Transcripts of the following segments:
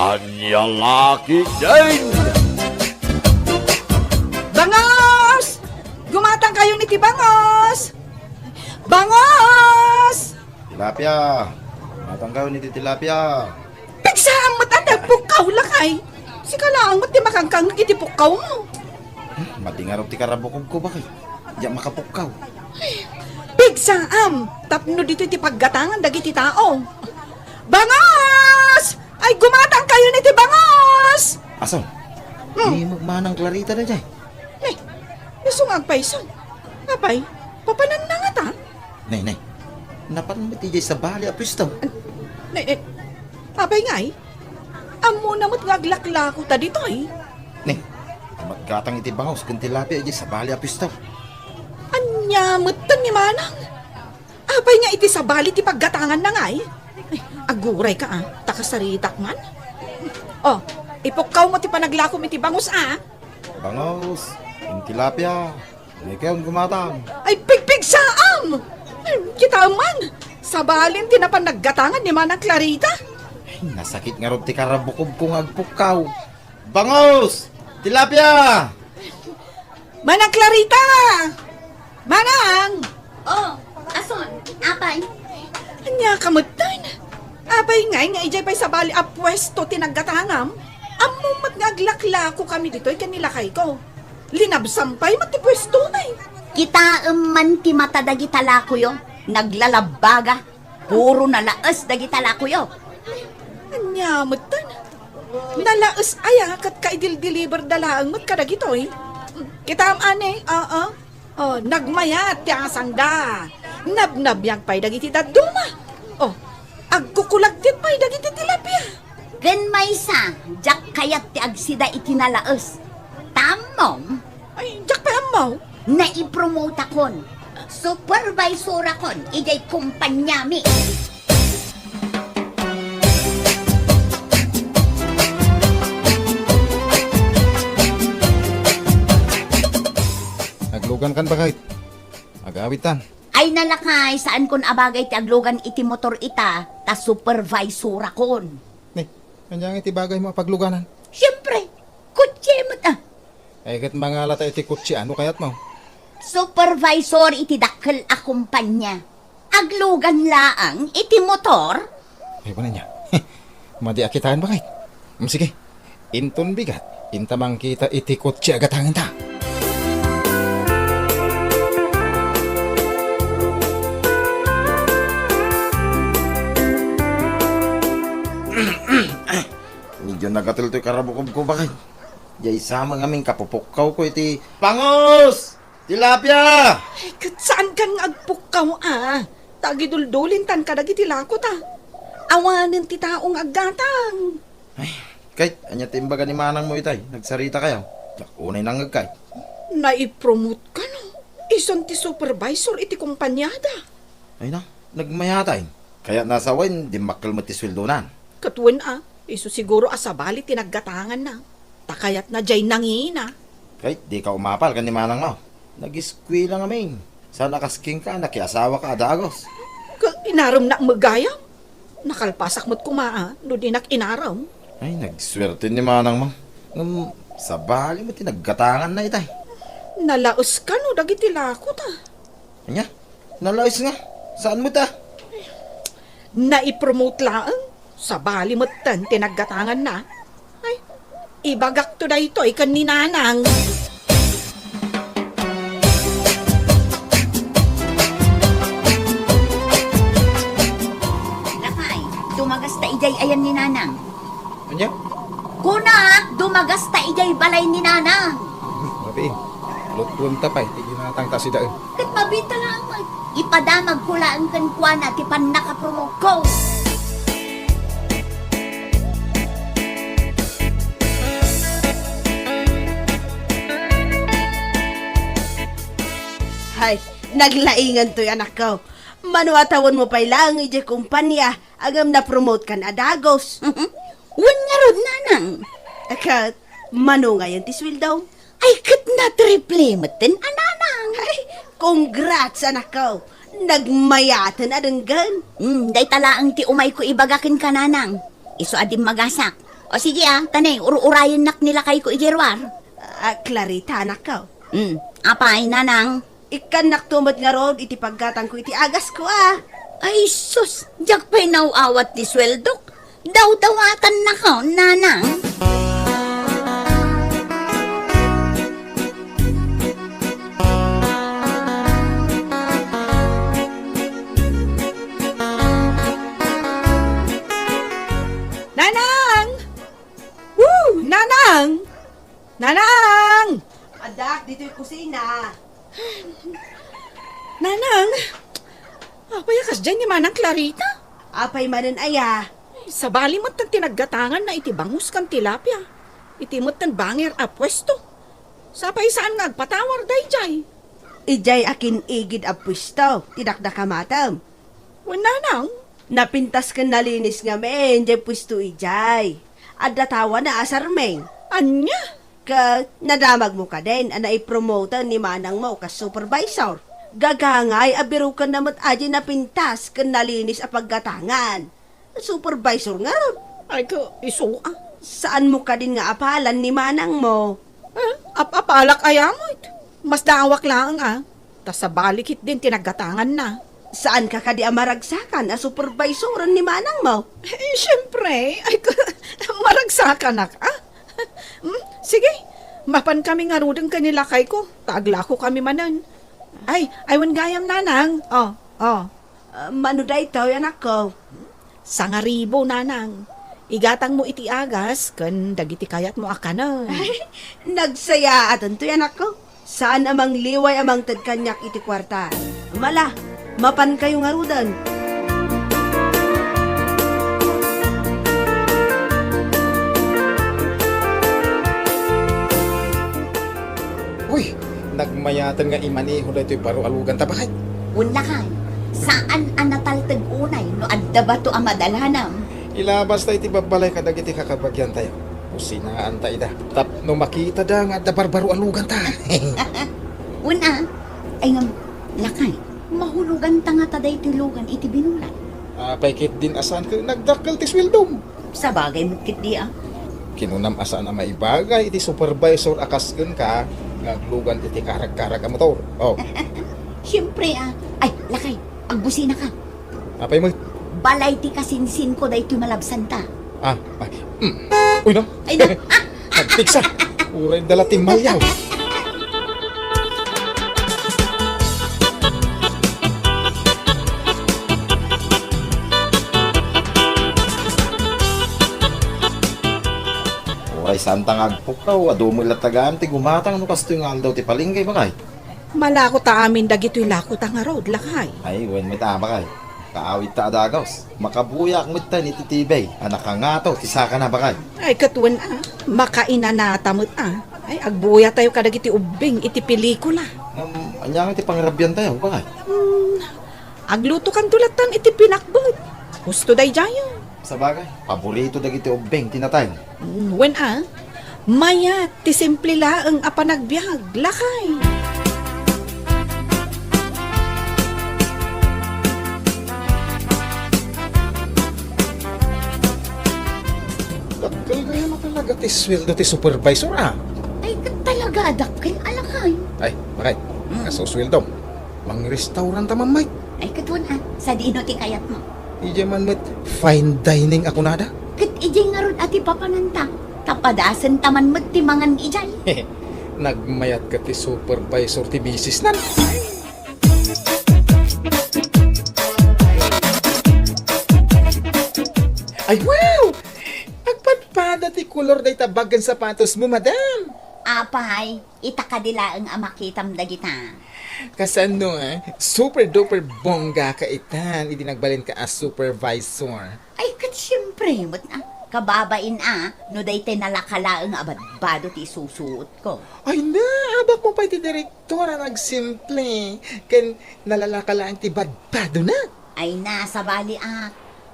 Kanyang laki din! Bangos! Gumatang kayo ni Tibangos! Bangos! Tilapia! Matanggaw ni Tilapia! Pigsaan mo't ang nagpukaw lakay! Sika lang mo't di makangkang nagitipukaw mo. Matingarap ti karabukog ko bakit? Diyan makapukaw. Pigsaan! Tapno dito ti paggatangan dagiti tao. Bangos! Ay gumatang kayo ni Tibangos! Asan? Di magmanang Clarita na dyan. Nay, isungag pa isang. Apay, papanan na nga ta? Nay. Napan mo ti dyan sa bali apistaw. Nay, apay nga amo na mo't ngaglakla ko ta dito Nay, maggatang iti bangos kung tilapia dyan sa bali apistaw. Anya mo't tan ni Manang. Apay nga iti sa bali ti paggatangan na nga Ay, aguray ka takasaritak man. Oh, ipukaw mo ti panaglakom iti bangus Bangos, yung tilapia. Hindi kayong gumatang. Ay, pigpig saam! Kita man, sa balin tinapan naggatangan ni Manang Clarita. Ay, nasakit nga ron ti karabukog kong agpukaw. Bangos! Tilapia! Manang Clarita! Manang! Oh, ason, apay. Anya kamutan. Apay nga ijay pa'y sa bali apwesto tinaggatangam. Amo magnaglakla ko kami dito'y kanilakay ko. Linabsampay matipwesto na Kita man ti mata dagi talakuyo, naglalabaga. Puro nalaas dagi talakuyo. Anya mutan. Nalaas aya kat kaidil-deliver dalaang mat kadagitoy. Kita ane, Oh, nagmayat ti asang da. Nabnab yang pay dagiti daduma. Oh, agkukulagtit pay dagiti tilapia. Gan maysa, jak kayat ti agsida itinalaas. Tamom, Ay, jak pa amaw. naipromote akon. Supervisor akon, ijay kumpanyami. Naglugan kan ba kahit? Agawitan. Ay nalakay, saan kon abagay ti aglogan iti motor ita, ta supervisor akon. Ni, kanyang iti bagay mo pagluganan. Siyempre, kutsi mo ta. Ay kat mga lata iti kutsi ano kayat mo? Supervisor iti dakkel a kumpanya. Aglugan laang iti motor. Ay ba na niya? Madi akitaan ba kahit? Sige, inton bigat. Intamang kita iti kutsi agatangan ta. Medyo nagatul to karabukog ko bakit? Jay sama ng aming kapupukaw ko iti Pangos! Tilapia! Ay, kat saan kang agpukaw Tagidul-dulin tan kadagiti lakot Awanin ti taong aggatang. Ay, kahit anya timbaga ni manang mo itay. Nagsarita kayo. Yak unay nang agkay. Naipromote ka no. Ison ti supervisor iti kumpanyada. Ay na, nagmayatay. Kaya nasa wine, di makal mo ti sweldonan. Katuan iso siguro asabali tinaggatangan na. Takayat na jay nangina. Kahit di ka umapal ka ni manang mo. Nag-squee lang amin. Saan nakasking ka, nakiasawa ka, adagos. Inaram na magayam. Nakalpasak mo't kumaa, no di inaram. Ay, nagswerte ni manang mo. Sa bali mo tinaggatangan na itay. Nalaos ka no, dagiti lakot Anya, nalais nga. Saan mo ta? Naipromote lang. Sa bali mo't tan, tinaggatangan na. Ay, ibagak to na ito, ikan ni nanang. Lakay, dumagas ta ijay ayan ni nanang. Anya? Kunak, dumagas ta ijay balay ni nanang. Mabi, lutpunta pa, hindi natang tasidaan. Kat mabita lang, ipadamag ko lang kan kuwana ti pan nakapromote ko. Hay, naglaingan to anak ko. Manuatawon mo pa lang ije kumpanya, agam na promote ka na dagos. Wan nga rod nanang. Akat, mano ngayon ti sweldo. Ay kat na triple matin ananang. Ay, congrats anak ko. Nagmayatan adenggan. Day talaang ti umay ko ibagakin ka nanang. Iso adim magasak. O sige tanay, urayan nak nila kay ko ijerwar. Clarita, anak ko. Apay, nanang. Ikan naktumot nga rod, iti paggatang ko iti agas ko Ay, sus, jak pa'y nauawat ti sweldok. Daw-dawatan na ko, nanang. Nanang! Woo! Nanang! Nanang! Adak, dito yung kusina. Nanang! Payakas dyan ni Manang Clarita. Apay manan aya. Sa bali mo't ng tinaggatangan na iti bangus kang tilapia. Iti mo't ng banger a pwesto. Sa paisaan nga agpatawar day jay. Ijay akin igid a pwisto. Tidakda ka matam. Nanang! Napintas ka nalinis nga men, jay pwisto ijay. Adda tawa na asarmeng. Anya? Ka nadamag mo ka din, ana i-promote ni manang mo ka supervisor. Gagangay, abiro ka naman aji napintas ka nalinis a paggatangan. Supervisor nga ron. Ay ko, iso Saan mo ka din nga apalan ni manang mo? Apalak ayamot. Mas daawak lang Tas sa balikit din tinaggatangan na. Saan ka kadi amaragsakan a supervisoran ni manang mo? Siyempre, ay ko, maragsakan na ka. Sige, mapan kami nga rudang kanila kay ko. Tagla ko kami manan. Ay wan gayam nanang. Manuday to, anak ko. Sangaribo nanang. Igatang mo iti agas, kan dagiti kayat mo akanan. Nagsaya aton to, anak ko. Saan amang liway amang tagkanyak iti kwarta? Mala, mapan kayo nga rudan. Uy, nagmayatan nga imaniho na ito'y paro alugan tabakay. Unlakan, saan ang nataltag unay no adda ba to ang madalanam? Ilabas tayo iti babalay ka dagiti kakabagyan tayo. Usinaan tayo da. Tap no makita da nga da barbaro alugan ta. Una, ay ngam, lakay, mahulugan ta nga taday tilugan iti binulan. Paikit din asan ka nagdakal ti swildom. Sa bagay mo kit di Kinunam asan ang maibagay iti supervisor akasken ka ngaglugan iti karag-karag ang motor. Oh, Siyempre ay, lakay, agbusina ka. apay mo. Balay ti kasinsin ko day malabsan ta. Uy no. Ay na, Nagpiksa. Uray dala ti malyaw. Uray santang agpukaw. Adumo latagaan ti gumatang no kasto yung aldaw ti palinggay bakay. Malako ta amin dagito'y lako ta nga road, lakay. Ay, wen may tama kay. Kaawit ta adagaws. Makabuyak mo tan iti tibay. Anak ka nga to, tisaka na bakay. Ay katuan makainanatamot Ay agbuya tayo kadagiti ubing iti pelikula. Anyang iti pangrabyan tayo, bakay. Agluto kan tulatan iti pinakbot. Gusto day jayo. Sa bagay, paborito dagiti ubeng tinatay. Wen mayat ti simple laeng apanagbiag, lakay. Dakkel gaya na talaga ti sweldo ti supervisor ay talaga dakkel alakay. Ay, bakay. Kaso sweldo. Mang restaurant tamang may. Ay katuan sa dino ti kayat mo. Ija man met fine dining ako nada. Kat ijay nga ron ati papananta. Tapadasan taman magtimangan ijay. Nagmayat ka ti supervisor ti bisis nan. Ay, wow! Agpadpada ti kulor day tabagan sapatos mo, madam. Apay, itakadila ang amakitam dagita. Kasano super duper bongga ka itan. Hindi nagbalin ka as supervisor. Ay, kat siyempre, kababain no day tinalakala ang abadbado ti susuot ko. Ay na, abak mo pa iti direktora nagsimple. Ken nalalakalaan ti badbado na. Ay nasa bali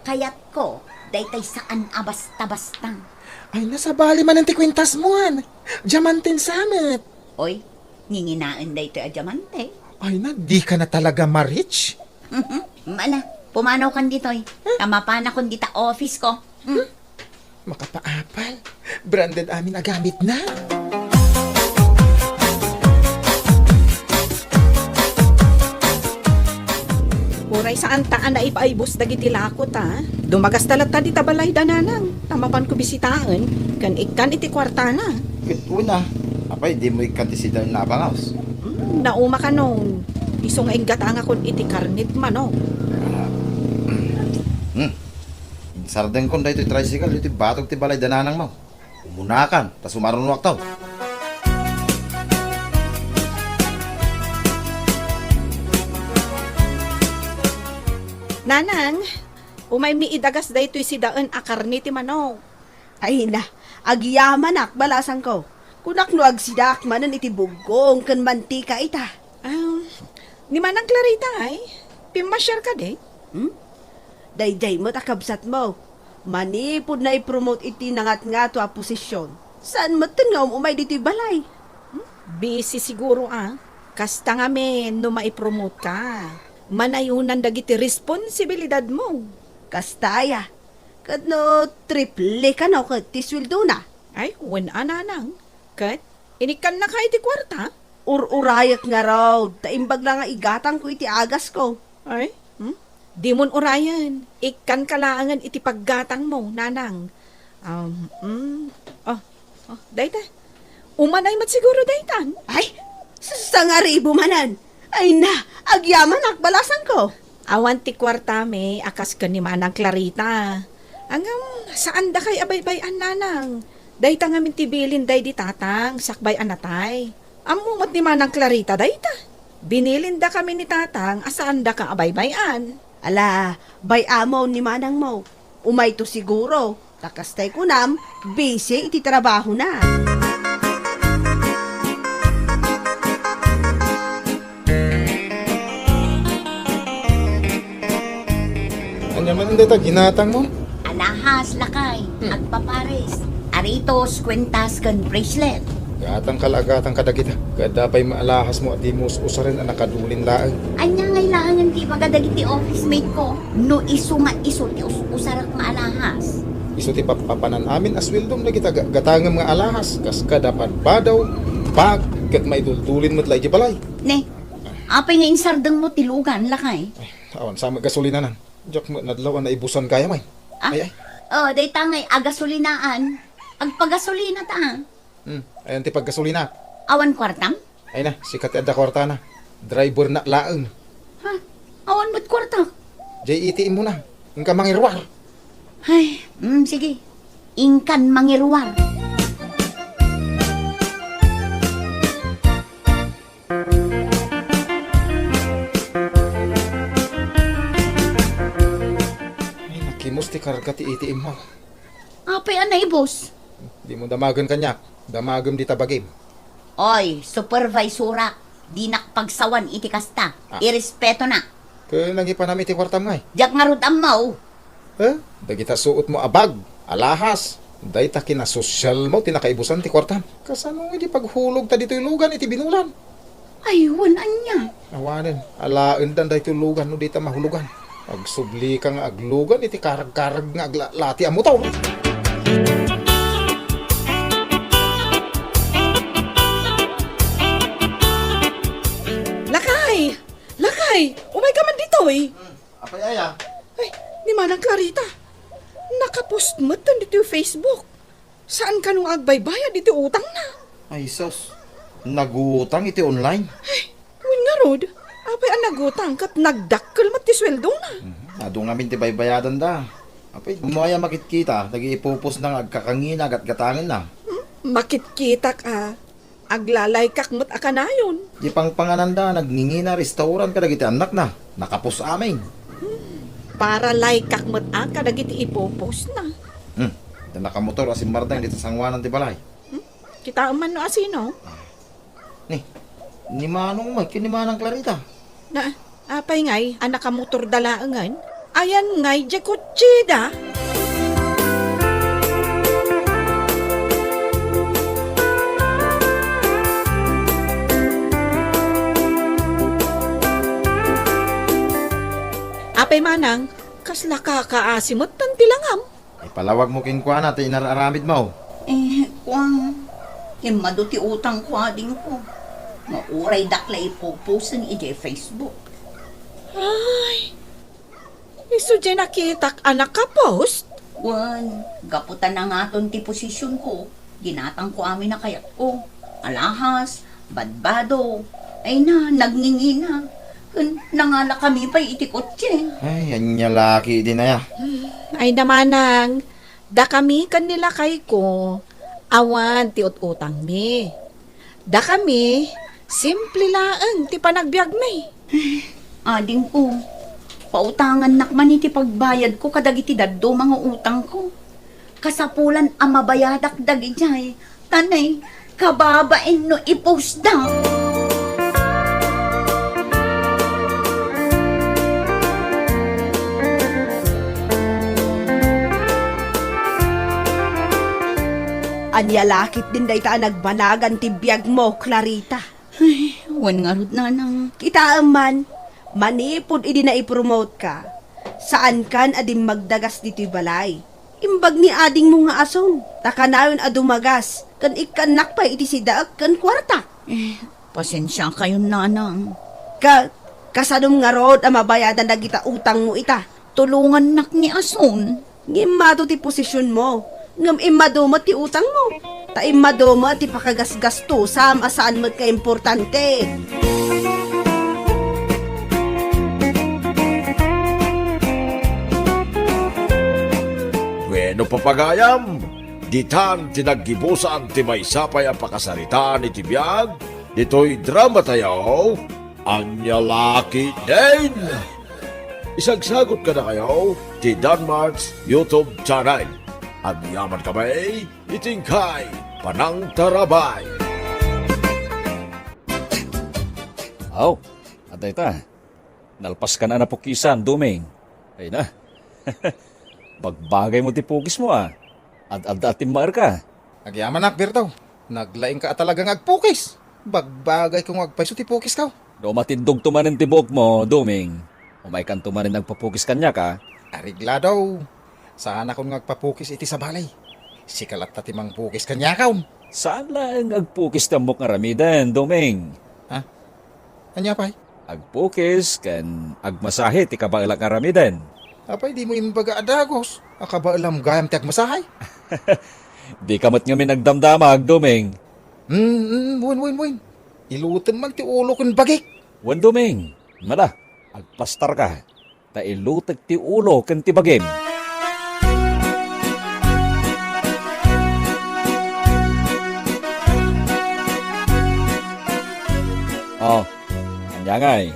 kayat ko, daytay saan basta-basta. Ay nasa bali man ang ti kwintas mo Diamantin samet. Oy, nginginaan daytoy a diamante. Ay na, di ka na talaga ma-rich. Mala, pumanaw kan ditoy. Tamapana kon dita office ko. Makapaapal. Branded amin na gamit na. Uray sa antaan na ipaibos dagiti lakot ha. Dumagas talat ta di tabalay dananang. Tamapan ko bisitaan. Kan ikan iti kwartana. Una, apay, di mo ikanti si Darn na abangaws. Nauma ka nung. Iso nga ingatanga kon iti karnit manok. Sardeng kon dahito tricycle, iti batog ti balay dananang mo. Umunakan, tas umarunwak tao. Nanang, umay miidagas daytoy si daan a karnit ti manok. Ay na, agyaman ak, balasan ko. Kunak no agsidak manan iti bugong kan mantika ita. Ni manang Clarita ay. Pimasyar ka de. Dayday mo takabsat mo. Manipod na i-promote iti nangat nga to a posisyon. Saan mo nga umay dito'y balay? Busy siguro ah. Kasta nga men no maipromote ka. Manayunan dagiti responsibilidad mo. Kastaya. Kadno triple ka no kat tiswildo na. Ay, wala nanang. Kat, inikan na ka iti kwarta. Urayak nga raw. Taimbag lang nga igatang ko iti agas ko. Ay, di mon urayan. Ikan kalaangan iti paggatang mo, nanang. Dayta. Umanay mat siguro daytan. Ay, sangaribo manan. Ay na, agyaman akbalasan ko. Awan ti kwarta me, akas ka ni manang Clarita. Angam, saan da kay abay-bayan nanang? Dayta nga mintibilin day di tatang, sakbay anatay. Amumat ni manang Clarita dayta. Binilin da kami ni tatang, asaan da ka abay-bayan. Ala, bay amo ni manang mo. Umay to siguro. Takastay ko nam, busy iti trabaho na. Anya man hindi ta, ginatang mo. Alahas, lakay, agpapares. Aritos, kwentas, kan bracelet. Gatang kalagatang kadagita. Kadapay maalahas mo at di mo usarin ang nakadulin laang. Anya ngay laangan ti magadagiti office mate ko. No iso nga iso ti usarak maalahas. Iso ti papanan amin aswildom na kita gatangam nga alahas. Kas kadapan badaw, bag, kat may duldulin mo't lay di balay. Ne, apay nga insardeng mo tilugan, lakay. Ay, awan, sama gasolina nan. Diyak mo nadlawan na ibusan kaya may. Ah? Ay, ay. Oh, day tangay agasolinaan. Agpagasolina ta. Ayan ti paggasolina. Awan kwartam? Ay na, sikat adda kwarta na. Driver na laang. Ha? Awan ba't kwarta? JETM mo na. Ang ka mangirwar. Ay, sige. Ingkan mangirwar. Ay, nakimos ti karga ti ATM mo. Apay anay, boss. Di mo damagan kanyak. Damagam di tabagim. Oy, supervisora. Di nakpagsawan iti kasta. Irespeto na. Kaya nagipanami ti kwartam ngay. Diyak nga rod amaw. Dagita suot mo abag, alahas. Day ta kinasosyal mo, tinakaibusan ti kwartam. Kasano nga di paghulog ta dito lugan iti binulan. Ay, wanan niya. Awanin, alaan dan day lugan no di ta mahulugan. Agsubli ka nga aglugan iti karag-karag nga aglati amo taw. Lakay, umay ka man dito eh. Apay, aya. Ay, ni manang Clarita. Nakapost mo tan dito yung Facebook. Saan ka nung agbaybayad dito utang na? Ay, sus. Nagutang iti online. Ay, win nga rod. Apay ang nagutang kat nagdakkel mat ti sweldo na. Ado nga min ti baybayadan da. Apay, umaya makitkita, nag-iipupos ng agkakangina at gatangin na. Makitkita ka. Aglalay kakmat akanayon. Di pang pangananda, nagningi na restaurant ka dagiti anak na. Nakapos amin. Para lay kakmat aka dagiti ipopos na. Da nakamotor asin mardang dito sangwanan ti balay. Kita man no asino. Ni manong may kinimanang Clarita. Na, apay ngay, anak ka motor dalaangan. Ayan ngay, di kutsida. Apay manang, kasla kakaasimot tan tilangam. Ay Palawag mo king kuha natin inararamid mo. Kuwang, kimado ti utang ko ading ko. Mauray dakla ipopost ni ije Facebook. Ay, iso dyan nakitak anak ka post? Wan, gaputan na nga ton ti posisyon ko. Ginatang ko amin na kayat ko. Alahas, badbado. Ay na, nagngingi na. Nangala kami pa itikot siya. Ay, anya laki din na ya. Ay namanang, da kami kanila kay ko, awan ti utang mi. Da kami, simple laang ti panagbiag mi. Ading ko, pautangan nakman iti pagbayad ko kadagiti daddo mga utang ko. Kasapulan ang mabayadak dagi jay. Tanay, kababain no ipost daw. Anya lakit din day ta nagbanagan ti biyag mo, Clarita. Wan nga rod na nang. Kita man, manipod idi na i-promote ka. Saan kan adim magdagas dito'y balay? Imbag ni ading mo nga ason. Takanawin adumagas. Kan ikanak pa iti sidaak kan kwarta. Pasensya kayo nanang. Kasadom nga rod ang mabayadan na kita utang mo ita. Tulungan nak ni Ason. Ngimado ti posisyon mo. Ngam imadoma ti utang mo. Ta imadoma ti pakagasgasto sam asaan mo ka importante. Bueno papagayam, ditan tinaggibusan ti may sapay ang pakasarita ni Tibiyag, dito'y drama tayo, anya laki din. Isagsagot ka na kayo, ti Danmarks YouTube channel. At yaman kami, itingkay, panang tarabay. Aw, atay ta. Nalpas ka na napukisan, Duming. Ay na. Bagbagay mo ti pugis mo ah. Ad-ad-atim maar ka. Agyaman nak, Berto. Naglaing ka talagang agpukis. Bagbagay kung agpaiso ti pukis ka. Do matindog tumanin ti buhok mo, Duming. Umay kan tumanin nagpapukis kanya ka. Arigla daw. Sana kung agpapukis iti sa balay. Sikalat ta timang pukis kanya kaon. Saan lang agpukis tamok nga ramidan, Duming? Anya pa'y? Agpukis kan agmasahe ti kabailang nga ramidan. Apay di mo imbaga adagos. Akabailam gayam ti agmasahay. Di kamat nga minagdamdamag, Duming. Win. Ilutin man ti ulo kun bagik. Wan, Duming. Mala, agpastar ka. Ta ilutag ti ulo kan ti bagim. Oh, kanya ngay.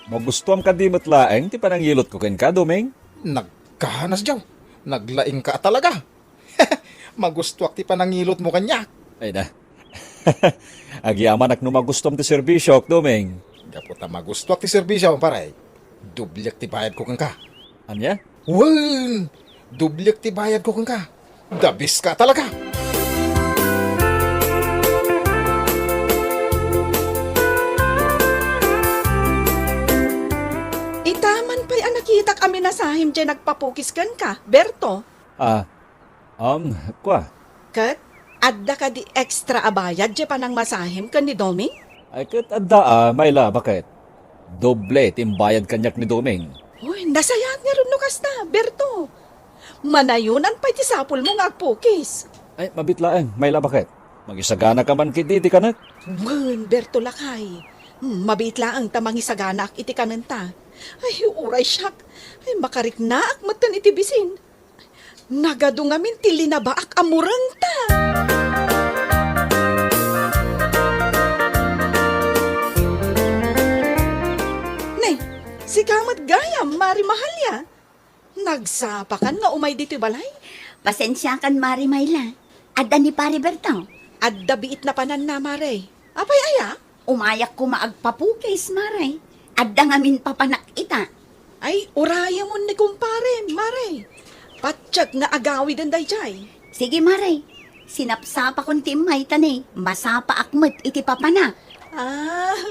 Magustuhan ka di matlaeng ti panangilot ko ken ka, Duming? Nagkahanas jaw. Naglaing ka talaga. Magustuak ti panangilot mo kanya. Ay na. Agyaman ak no magustuhan ti serbisyo, Duming. Dapat na magustuak ti serbisyo, paray. Dublyak ti bayad ko kang ka. Anya? Wan! Dublyak ti bayad ko kang ka. Dabis ka talaga. Itaman pa'y nakita kami na sahim dyan nagpapukiskan ka, Berto. Kwa? Kat, adda ka di extra abayad dyan pa ng masahim ka ni Doming? Ay kat adda mayla, bakit? Doble timbayad kanyak ni Duming. Uy, nasayat nga rin nukas na, Berto. Manayunan pa'y tisapol mo nga agpukis. Ay, mabitlaeng, mayla, bakit? Magisagana ka man kiti ka na. Ngun, Berto lakay. Mabitla ang tamang isaganak iti kananta. Ay, uray siyak. Ay, makariknaak matan iti bisin. Nagado ngamin tili na baak amurang ta. Nay, si kamat gayam, mari mahal ya. Nagsapakan nga umay dito balay. Pasensya kan Mari Mayla. Adda ni Pari Bertang. At dabiit na panan na, Mare. Apay aya? Umayak ko maagpapukis, Maray. Adda ngamin papanak ita. Ay, uraya mo ni kumpare, Mare. Patsyag nga agawi den dayjay. Sige, Maray. Sinapsapa kong timay tanay. Masapa akmet iti papanak.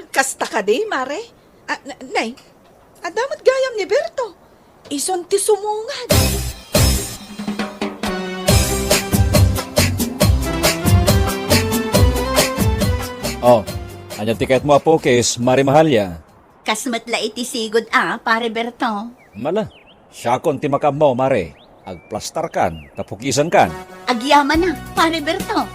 Kasta ka di, Mare. Nay, adamat gayam ni Berto. Ison ti sumungan. Oh, anya tiket mo apokis, Mari Mahalya. Kasmatla iti sigod pare Berto. Mala, siya kon ti makam mo, Mare. Agplastar kan, tapukisan kan. Agyaman na, pare Berto.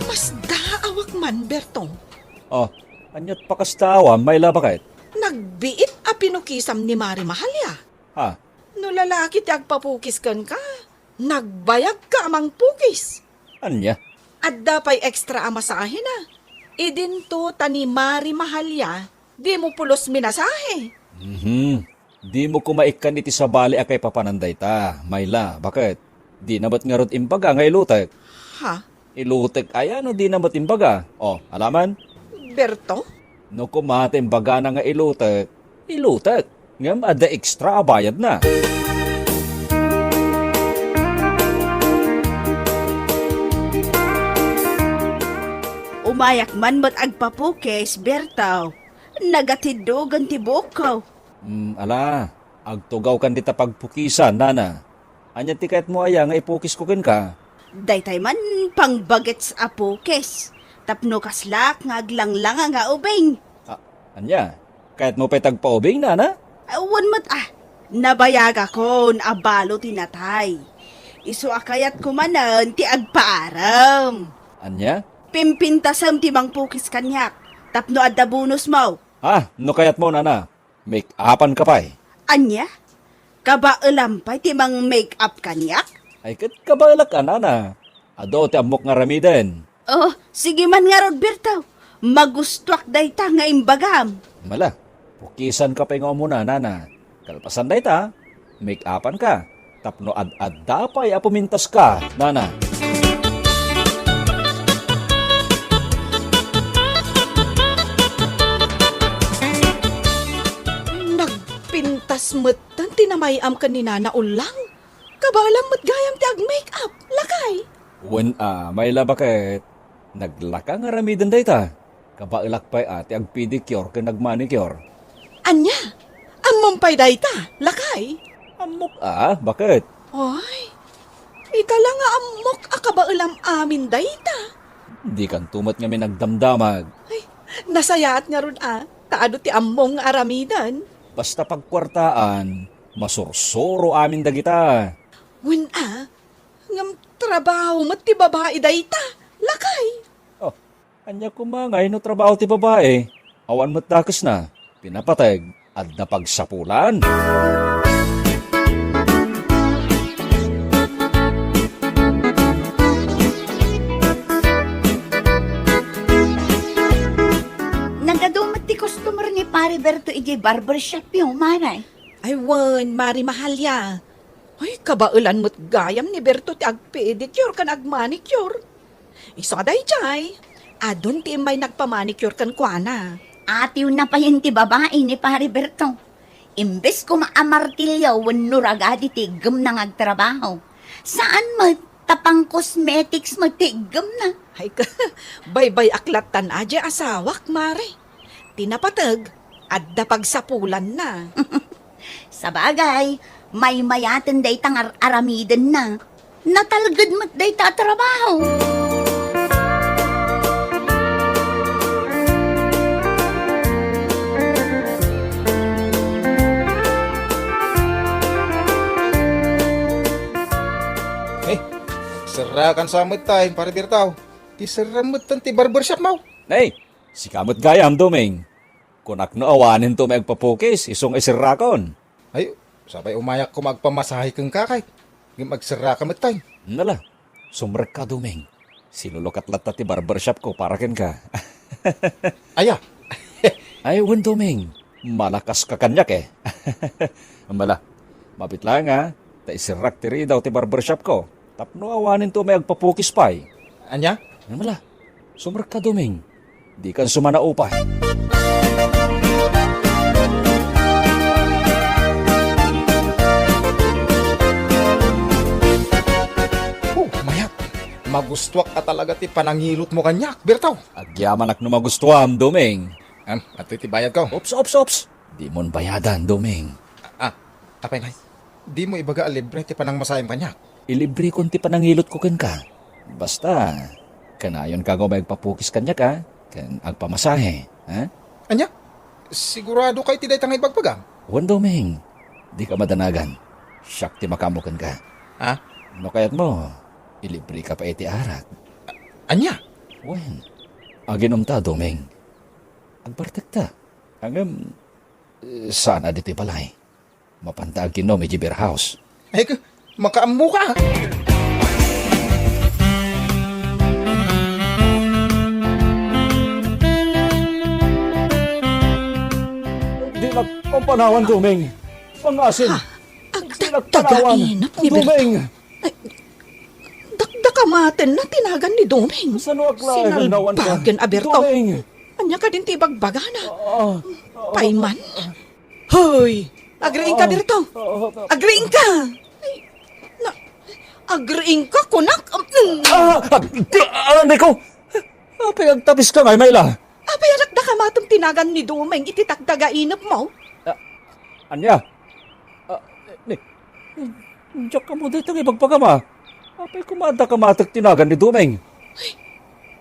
Mas daawak man, Bertong. Oh, anyat pakastawan, may labakit. Nagbiit a pinukisam ni Mari Mahalya. Ha, No lalaki ti agpapukis kan ka, nagbayag ka amang pukis. anya? At dapay extra amasahe na. Idinto tani Mari Mahalya, di mo pulos minasahe. Di mo kumaikan iti sa bali akay papananday ta. Mayla, bakit? Di nabat nga rod imbaga nga ilutek. Ha? Ilutek ay ano di nabat imbaga? Oh, alaman? Berto? No kumate imbaga na nga ilutek. Ilutek. Ngam ada extra bayad na. Umayak man mo't agpapukis, Bertaw. Nagatidogan ti bukaw. Ala, agtugaw kan dita pagpukisan, nana. Anya tiket mo aya nga ipukis ko ken ka. Daytay man pangbagets a pukis. Tapno kaslak nga aglanglang nga ubing. Anya, kahit mo pa tagpaubing, nana? Awan mo't nabayag akon abalo tinatay. Isu akayat kumanan ti agpaaram. Anya? Pimpintasam ti mang pukis kanyak. Tapno adda bonus mo. No kayat mo, nana. Make-upan ka pa eh. Anya? Kabaalampay ti mang make-up kanyak? Ay kat kabalak ka, nana. Ado ti amok nga ramiden. Oh, sige man nga Roberto. Magustuak day ta nga imbagam. Mala, pukisan ka pa nga muna, nana. Kalpasan day ta, make-upan ka. Tapno ad-ad pa'y apumintas ka, nana. Nagpintas metan tinamayam ka ni Nana Ulang. Kabalam met gayam ti ag-makeup. Lakay. When may labakit, naglaka nga ramiden day ta. Kabailak pa'y ati ag-pedicure ka nag-manicure. Anya? Amumpay dayta. Lakay. Amok bakit? Oy. Ikala nga amok akabailam amin dayta. Di kan tumat nga may nagdamdamag. Ay, nasayaat nga ron taado ti among aramidan. Basta pagkwartaan, masursuro amin dagita. When ngam trabaho mat ti babae dayta. Lakay. Oh, anya kumangay no trabaho ti babae. Awan mo't dakas na. Pinapatag at napagsapulan. Nagadumat ti customer ni pare Berto iti barbershop yung manay. Ay, wan, Mari Mahalya. Ay, kabailan mo't gayam ni Berto ti agpedicure kan agmanicure. Isa day jay. Adon ti may nagpamanicure kan kuana. Atiw na pa yun ti babae ni pare Berto. Imbes ko maamartilyaw wenno ragadi ti gem nang agtrabaho. Saan mo tapang cosmetics mo ti gem na? Ay, baybay aklatan aja asawak, Mari. Tinapatag, adda pagsapulan na. Sa bagay, may mayaten day tangar aramiden na. Natalgad mo't day tatrabaho. Serakan sa amot tayo, pare Bertaw. Isaramot ti barbershop mo. Nay, si kamot gayam doming. Kunak no awanin to may agpapukis, isong isirakon. Ay, sabay umayak ko magpamasahe kang kakay. Magsera ka tayo. Nala, sumrek ka doming. Sinulukat latta ti barbershop ko para ken ka. Aya, Ay, wen doming. Malakas ka kanyak eh. Mala, mapit lang ta isirak ti daw ti barbershop ko. Tapno awanin to may agpapukis pa'y. anya? Mala, sumrek ka doming. Di kan sumana upay. Mayat. Magustuak ka talaga ti panangilot mo kanyak, Bertaw. Agyaman ak no magustuham, doming. At iti bayad ko. Ops. Di mon bayadan, doming. Apay na. Di mo ibaga libre ti panang masayang kanya. Ilibre ko ti panangilot ko ken ka. Basta, kanayon ka ko magpapukis kanya ka, kan agpamasahe. Ha? Anya? Sigurado kay ti daytang ibagpagang. Wan Doming, di ka madanagan. Siyak ti makamukan ka. Ha? No kayat mo, ilibre ka pa iti arak. Anya? Wen, aginom ta, Doming. Agbartek ta. Hanggang, sana dito palay. Mapantag kinom iti beer house. Ay, makaamu ka. Di nagpapanawan, Doming. Pangasin. Agdagdagainap ni Berto. Doming! Dakdakamaten na tinagan ni Doming. Sano aglagan nawan ka? Sinalbagan, Aberto. Doming! Anya ka din tibagbagana. Paiman. Hoy! Agriing ka, Berto. Agriing ka. Ay, agriing ka, kunak. Alam ko! Apay agtabis ka ngay, Mayla. Apay dakdakamatong tinagan ni Doming ititagdagainap mo. Anya? Diyak ka mo dito ng ibagpagama. Apay kumada ka matag tinagan ni Doming.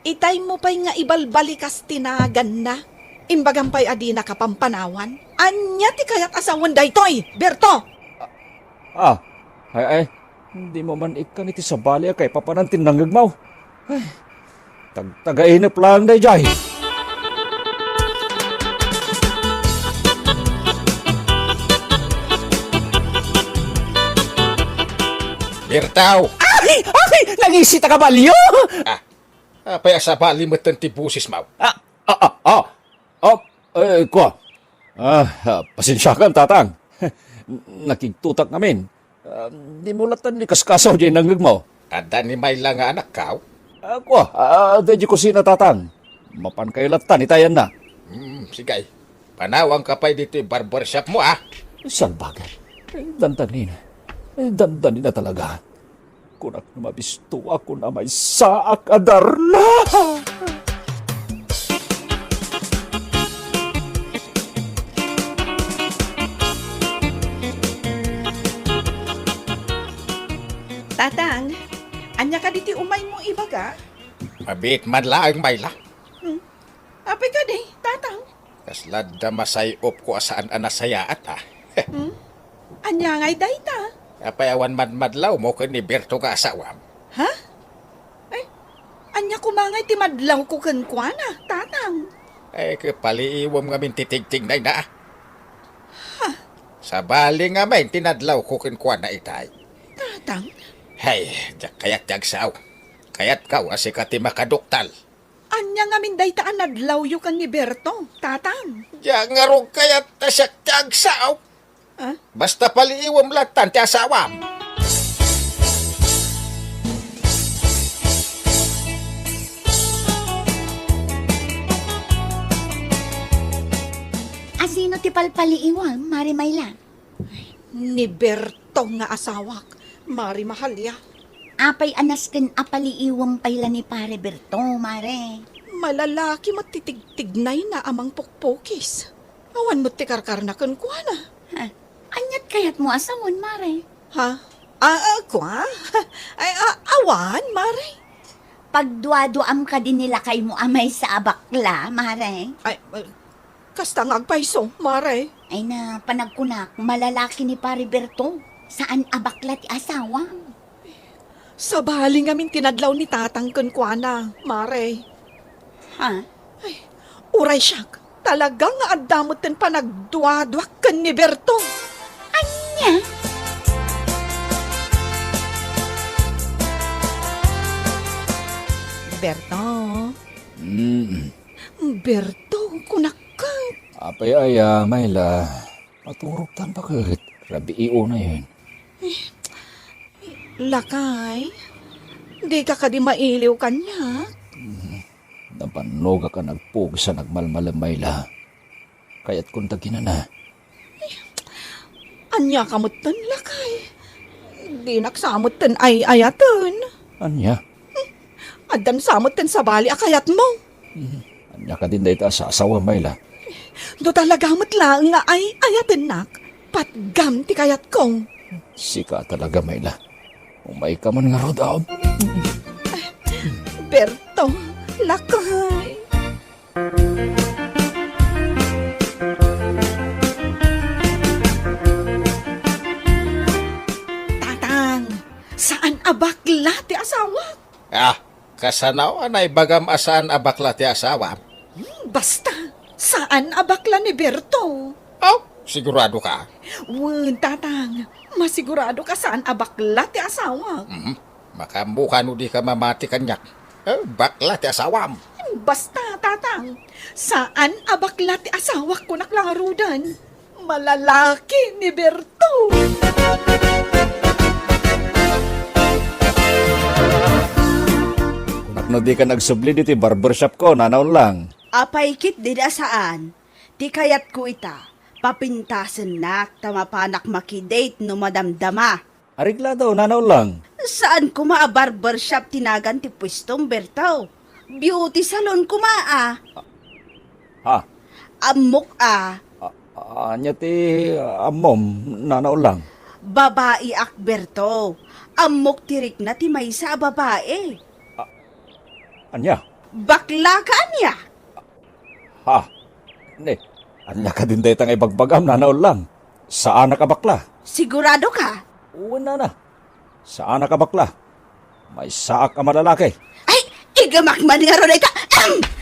Itay mo pa'y nga ibalbalikas tinagan na. Imbagang pa'y adina ka pampanawan. Anya ti kayat asawan daytoy, Berto. Ay, hindi mo man ikan iti sa bali kay papanantin ng gagmaw. Ay, tagtagainip lang day jay. Bertaw! Ay! Nangisita ka balyo! Apay sa bali mo ti busis mo. Kwa. Pasensya ka, tatang. Nakigtutak namin. Di mo latan ni kaskasaw dyan ng gagmaw. Ada ni Mayla nga anak ka. Kwa, di ko sina tatang. Mapan kayo latan, itayan na. Sige. Panawang ka pa dito yung barbershop mo Salbagan. Dandanin. Dandanin na talaga. Kunak na mabisto ako na may saak adarna. Tatang, anya ka diti umay mo ibaga? Mabit man lang Mayla. Apay ka di, tatang. Kaslad na masayop ko asaan anasayaat Anya ngay dayta. Apayawan madlaw mo ni Berto ka asawam. Ha? Ay, anya kumangay ti madlaw ko kenkwana, tatang. Ay, kapaliiwam nga min titigting na Sa bali nga may tinadlaw ko kinkwa na itay. Tatang, Hay, kayat jagsaw. Kayat kau asi ka ti makaduktal. anya nga min dayta anadlaw yu kan ni Berto, tatang. Yang ngarong kayat tasyak jagsaw. Basta paliiwam latan ti asawam. Asino ti palpaliiwam, Mari Mayla? Ni Berto nga asawak, mari mahalya. Apay anasken apaliiwam payla ni Pare Berto, Mare. Malalaki matitigtignay na amang pukpukis. Awan mo ti karkar na kenkwana. Ha? Anyat kayat mo asawon, Mare? Ha? Kwa? Ay, awan, mare. Pagduaduam ka din nila kay mo amay sa abakla, Mare. Ay, kasta ngagpaiso, mare. Ay na panagkunak, malalaki ni Pare Berto. Saan abakla ti asawa? Sa bali ngamin tinadlaw ni tatang kenkwana, mare. Ha? Ay, uray siyak. Talagang nga addamot ten panagduadwak ken ni Berto. Anya? Berto. Berto, kunak ka. Apay ay, Mayla. Paturuktan pa kahit. Rabi iyo na yun. Lakay. Di ka di mailiw kanya. Napanoga ka nagpug sa nagmalmalang Mayla. Kaya't kung tagina na. Anya kamutan, lakay. Di naksamutan ay ayatan. Anya? Adan samutan sa bali akayat mo. Anya ka din dahil sa asawa Mayla. Do talaga lang nga ay ayatan nak. Patgam ti kayat kong. Sika talaga, Mayla. Umay ka man nga ro daw. Berto, lakay. Tatang, saan abakla ti asawa? Ah, kasanaw anay bagam asaan abakla ti asawa. Basta, saan abakla ni Berto? Oh, sigurado ka? Wen, tatang, masigurado ka saan abakla ti asawa? Baka mukha no di ka mamati kanyak. Bakla ti asawam. Basta, tatang, saan abakla ti asawa ko naklangarudan? Malalaki ni Berto. Kunak no di ka nagsubli dito barbershop ko, nanaw lang. Apay kit di da saan. Ti kayat ko ita. Papintasan nak, tamapanak makidate no madamdama. Arigla daw, nanaw lang. Saan kuma a barbershop tinagan ti pwestong Berto? Beauty salon kuma a. Ha? Amok a. Anya ti amom, nanaw lang. Babae ak Berto. Amok tirik na ti maysa a babae. Anya? Bakla ka niya. Ha? Ne, anya ka din daytang ibagbagam, nanaw lang. Saan nakabakla? Sigurado ka? Una na. Saan nakabakla? May saak ka malalaki. Ay, igamak man nga ron ita.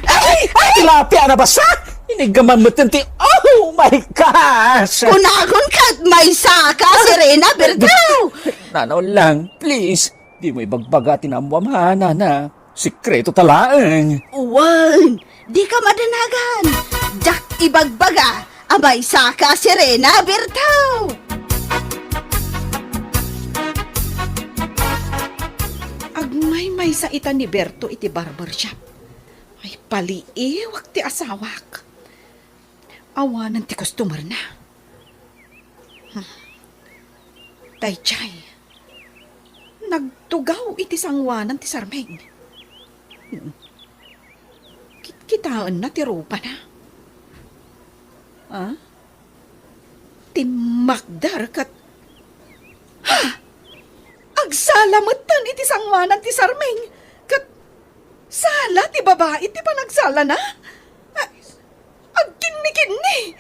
Ay! Tilapia na basa? Inigaman mo tinti. Oh my gosh! Kunagon ka at may saka, Serena Berto! Nanaw lang, please. Di mo ibagbaga tinamwamana na. Sikreto talaang. Uwan, di ka madanagan. Jack ibagbaga, abay saka, Serena Berto! Agmay sa ita ni Berto iti barbershop. Ay paliiwak ti asawak. Awanan ti customer na. Taychay. Nagtugaw iti sangwanan ti sarmeng. Kitaan na ti rupa na. Ha? Ti Magdar kat... Ha! Agsalamatan iti sangwanan ti sarmeng. Kat sala ti babae ti panagsala na. Agkinni-kinni.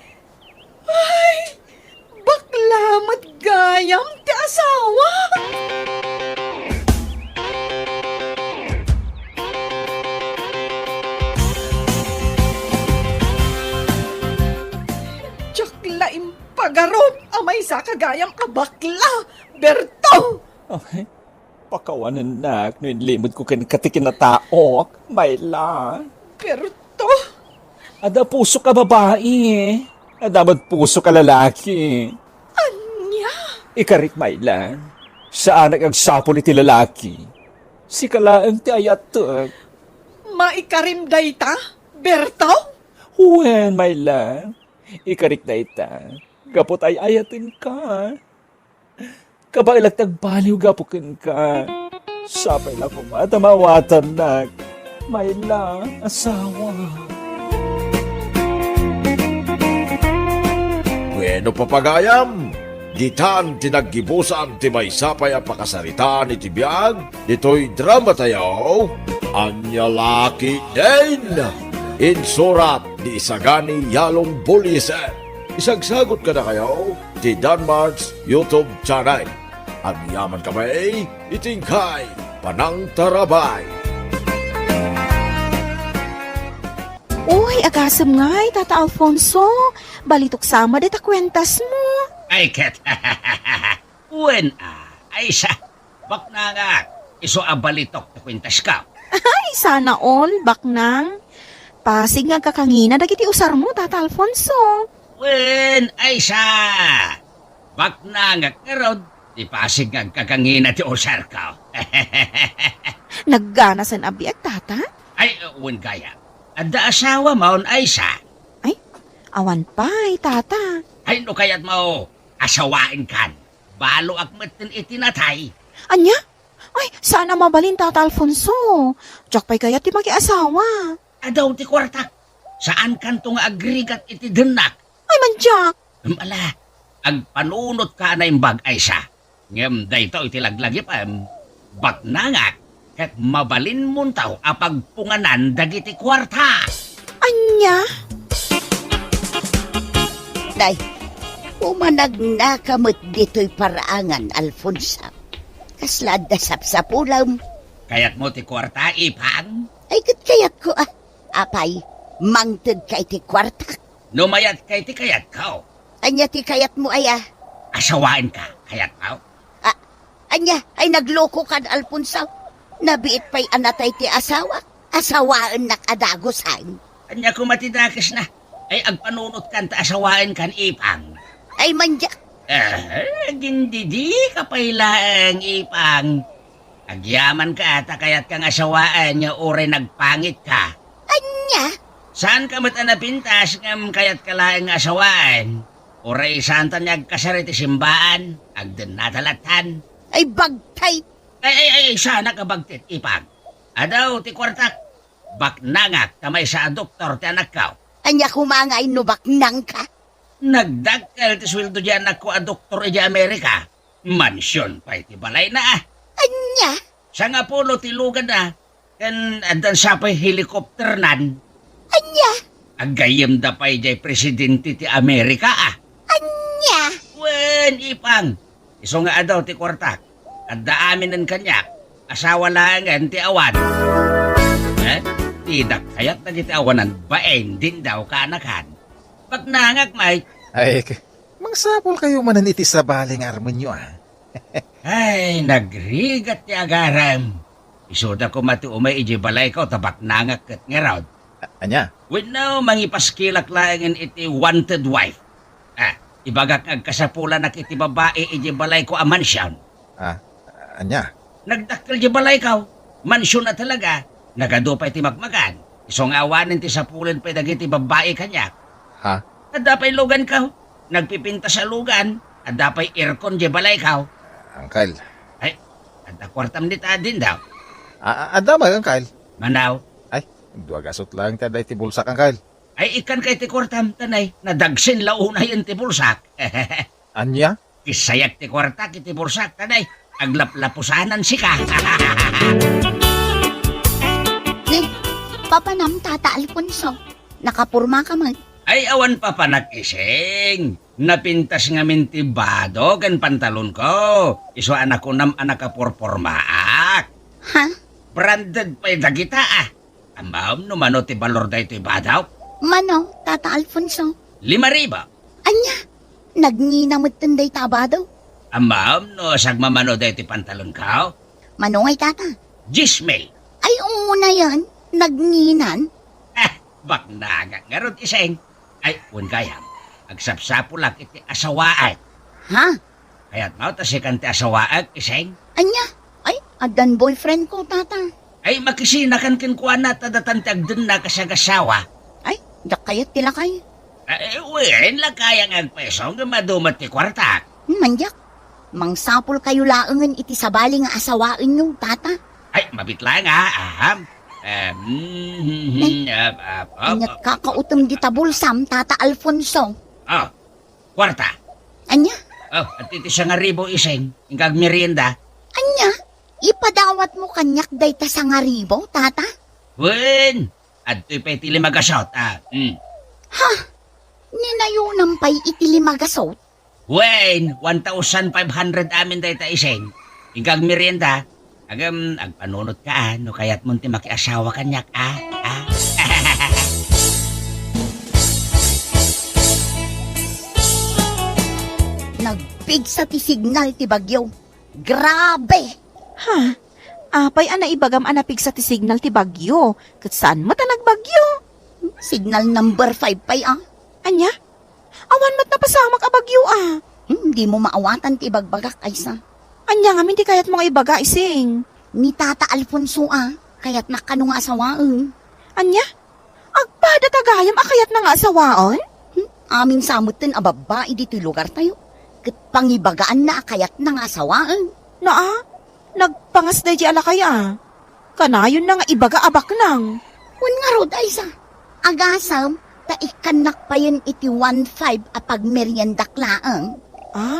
Ay, baklamat gayam ti asawa. Tiyakla impagarot amay sa kagayam abakla. Berto! Okay. Pakawanan na. Limod ko katikin na tao. Mayla. Berto! Ada puso ka babae. Adamat puso ka lalaki. Anya? Ikarik Mayla. Saan nagagsapon iti lalaki? Si kalaang ti ayatok. Maikarim dayta? Berto? Huwen, Mayla. Ikarik na ita. Gapot ay ayatin ka. Kabailag tagbaliw gapukin ka. Sapay lang kumatamawatan na. Mayla, asawa. Bueno papagayam, ditan tinaggibusan ti may sapay ang pakasarita ni Tibiyag, dito'y drama tayo, Anya Laki Din! Insurat ni Isagani Yalong Buliser. Isagsagot ka na kayo, ti Danmar's YouTube channel. At yaman kami, itingkay, Panang Tarabay. Uy, agasam ngay, Tata Alfonso. Balitok sama dita kwentas mo. Ay, ket. Uwen, ay siya. Bak na nga. Iso abalitok na kwintas ka. Ay, sana all, baknang. Pasig nga kakangina, dagiti usar mo, Tata Alfonso. Uwen, ay siya. Bak na nga karod. Di pasig nga kakangina ti usar ka. Nagganasan abiyag, Tata? Ay, uwen gaya. Ada asawa maon ay siya. Ay, awan pa, Tata. Ay, no kaya't mo. Asawain kan. Balo akmatin itinatay. Anya? Ay, sana mabalin, Tata Alfonso. Diyak pa'y kaya ti mag-iasawa. Adaw ti kwarta. Saan kanto nga agrigat iti denak? Ay, man, Jack. Mala, agpanunot ka na yung bag ay siya. Ngem dayto iti laglagip baknangak ket mabalin mon tao apag punganan dagiti kwarta. Anya? Day, umanag na kamot dito'y paraangan, Alfonso. Kaslad na sapsapulam. Kayat mo ti kwarta ipang? Ay, kayat ko Apay, mangtid ka iti kwarta. Numayat kay ti kayat kao. Anya ti kayat mo Asawaan ka kayat kao. Anya, ay nagloko ka, Alfonso. Nabiit pa'y anatay ti asawa. Asawaan nakadagosan. Anya ko matidakis na. Ay agpanunot kan ta asawaan kan ipang. Ay, manjak. Gindidi ka pailaang ipang. Agyaman ka ata kayat kang asawaan niya ore nagpangit ka. Anya? Saan ka matanapintas ngam kayat kalaang asawaan? Ore isantan niya agkasariti simbaan. Agden natalatan. Ay, bagtay. Ay, sana ka bagtit ipang. Adaw ti kwartak. Baknangak tamay sa doktor ti anak kao. Anya kumangay nubak nang ka. Nagdagkal ti sweldo di anak ko a doktor di Amerika. Mansyon pa iti balay na Anya? Sa nga pulo ti lugan Kan adan sa pa'y helikopter nan. Anya? Agayem da pa'y di presidente ti Amerika Anya? Wen, ipang. Iso nga adaw ti kwartak. Adda amin ng kanyak. Asawa langan ti awan. Tidak kayat na ti awanan baen din daw kaanakan. Pagnangak, Mike. Ay, mangsapol kayo manan iti sa baling arman nyo Ay, nagrigat ti agaram. Isuda ko mati umay iji balay ko tabak nangak kat ngerawd. Anya? With now, mangipaskilak laangin iti wanted wife. Ibagak agkasapulan na iti babae iji balay ko a mansyon. Anya? Nagdakkel iji balay ko. Mansyon na talaga. Nagado pa iti magmagan. Isong awanin ti sapulan pa dagiti babae kanyak. Ha? Adda pa'y lugan ka. Nagpipinta sa lugan. Adda pa'y aircon iji balay ka. Angkal. Ay, adda kwartam nita din daw. Adamay, Angkal. Manaw. Ay, duwagasot lang tayo iti bulsak, Angkal. Ay ikan kay ti kwartam tanay. Nadagsin launay ang ti bulsak. Anya? Kisayak ti kwartak iti bulsak tanay. Aglaplapusanan si ka. Papanam, Tata Alfonso. Nakapurma ka man. Ay awan pa panag-ising. Napintas nga mintibado kan pantalon ko. Iso anak ko nam anak ka porpormaak. Ha? Branded pa'y dagita Amam no mano ti balor da ito ibadaw. Mano, Tata Alfonso? 5,000. Anya? Nagninamot tanday tabado? Amam no sagmamano da ito pantalon ka. Manong ay Tata? 10,000. Ay, una yan. Nagninan. Baknaga nga ron iseng. Ay, un kayam. Agsapsapo lang iti asawaan. Ha? Kaya't mau tasikan ti asawaan iseng. Anya? Ay, adan boyfriend ko, Tata. Ay, makisinakan kinkuan na tadatan ti agdun na kasagasawa. Ay, dakayat tila kay. Ay, uwin lang kayang agpeso nga madumat ti kwartak. Manjak. Mangsapol kayo laangan iti sabali nga asawaan nyo, Tata. Ay, mabitla nga, aham. Anyat kakautom di tabulsam, Tata Alfonso. Oh, kwarta. Anya? Oh, at iti siya nga ribo iseng. Ingkag merienda. Anya? Ipadawat mo kanyak day ta sa ngaribo, Tata? Wen, at ito'y pa'y tili magasot. Ha? Ninayunang pa'y itili magasot? Wen, 1,500 amin day ta iseng. Ingkag merienda. Agpanunot ka, no kaya't munti makiasawa kanyak, Nagpigsa ti signal ti bagyo. Grabe! Ha? Apay ana ibagam anapig sa ti signal ti bagyo. Kat saan mata nagbagyo? Signal number 5 pa'y Anya? Awan mat napasamak a bagyo Hindi mo maawatan ti bagbagak aysa. Anya nga hindi kayat mga ibaga ising. Ni Tata Alfonso kaya't nakano nga asawaan. Anya? Agpada tagayam akayat na nga asawaan? Amin samutin ababa dito'y lugar tayo. Kat pangibagaan na akayat na nga asawaan. Nagpangas na di alakay Kanayon na nga ibaga abak nang. Wan nga rod aysa. Agasam, taikanak pa yun iti 1,500 apag meriendak laang.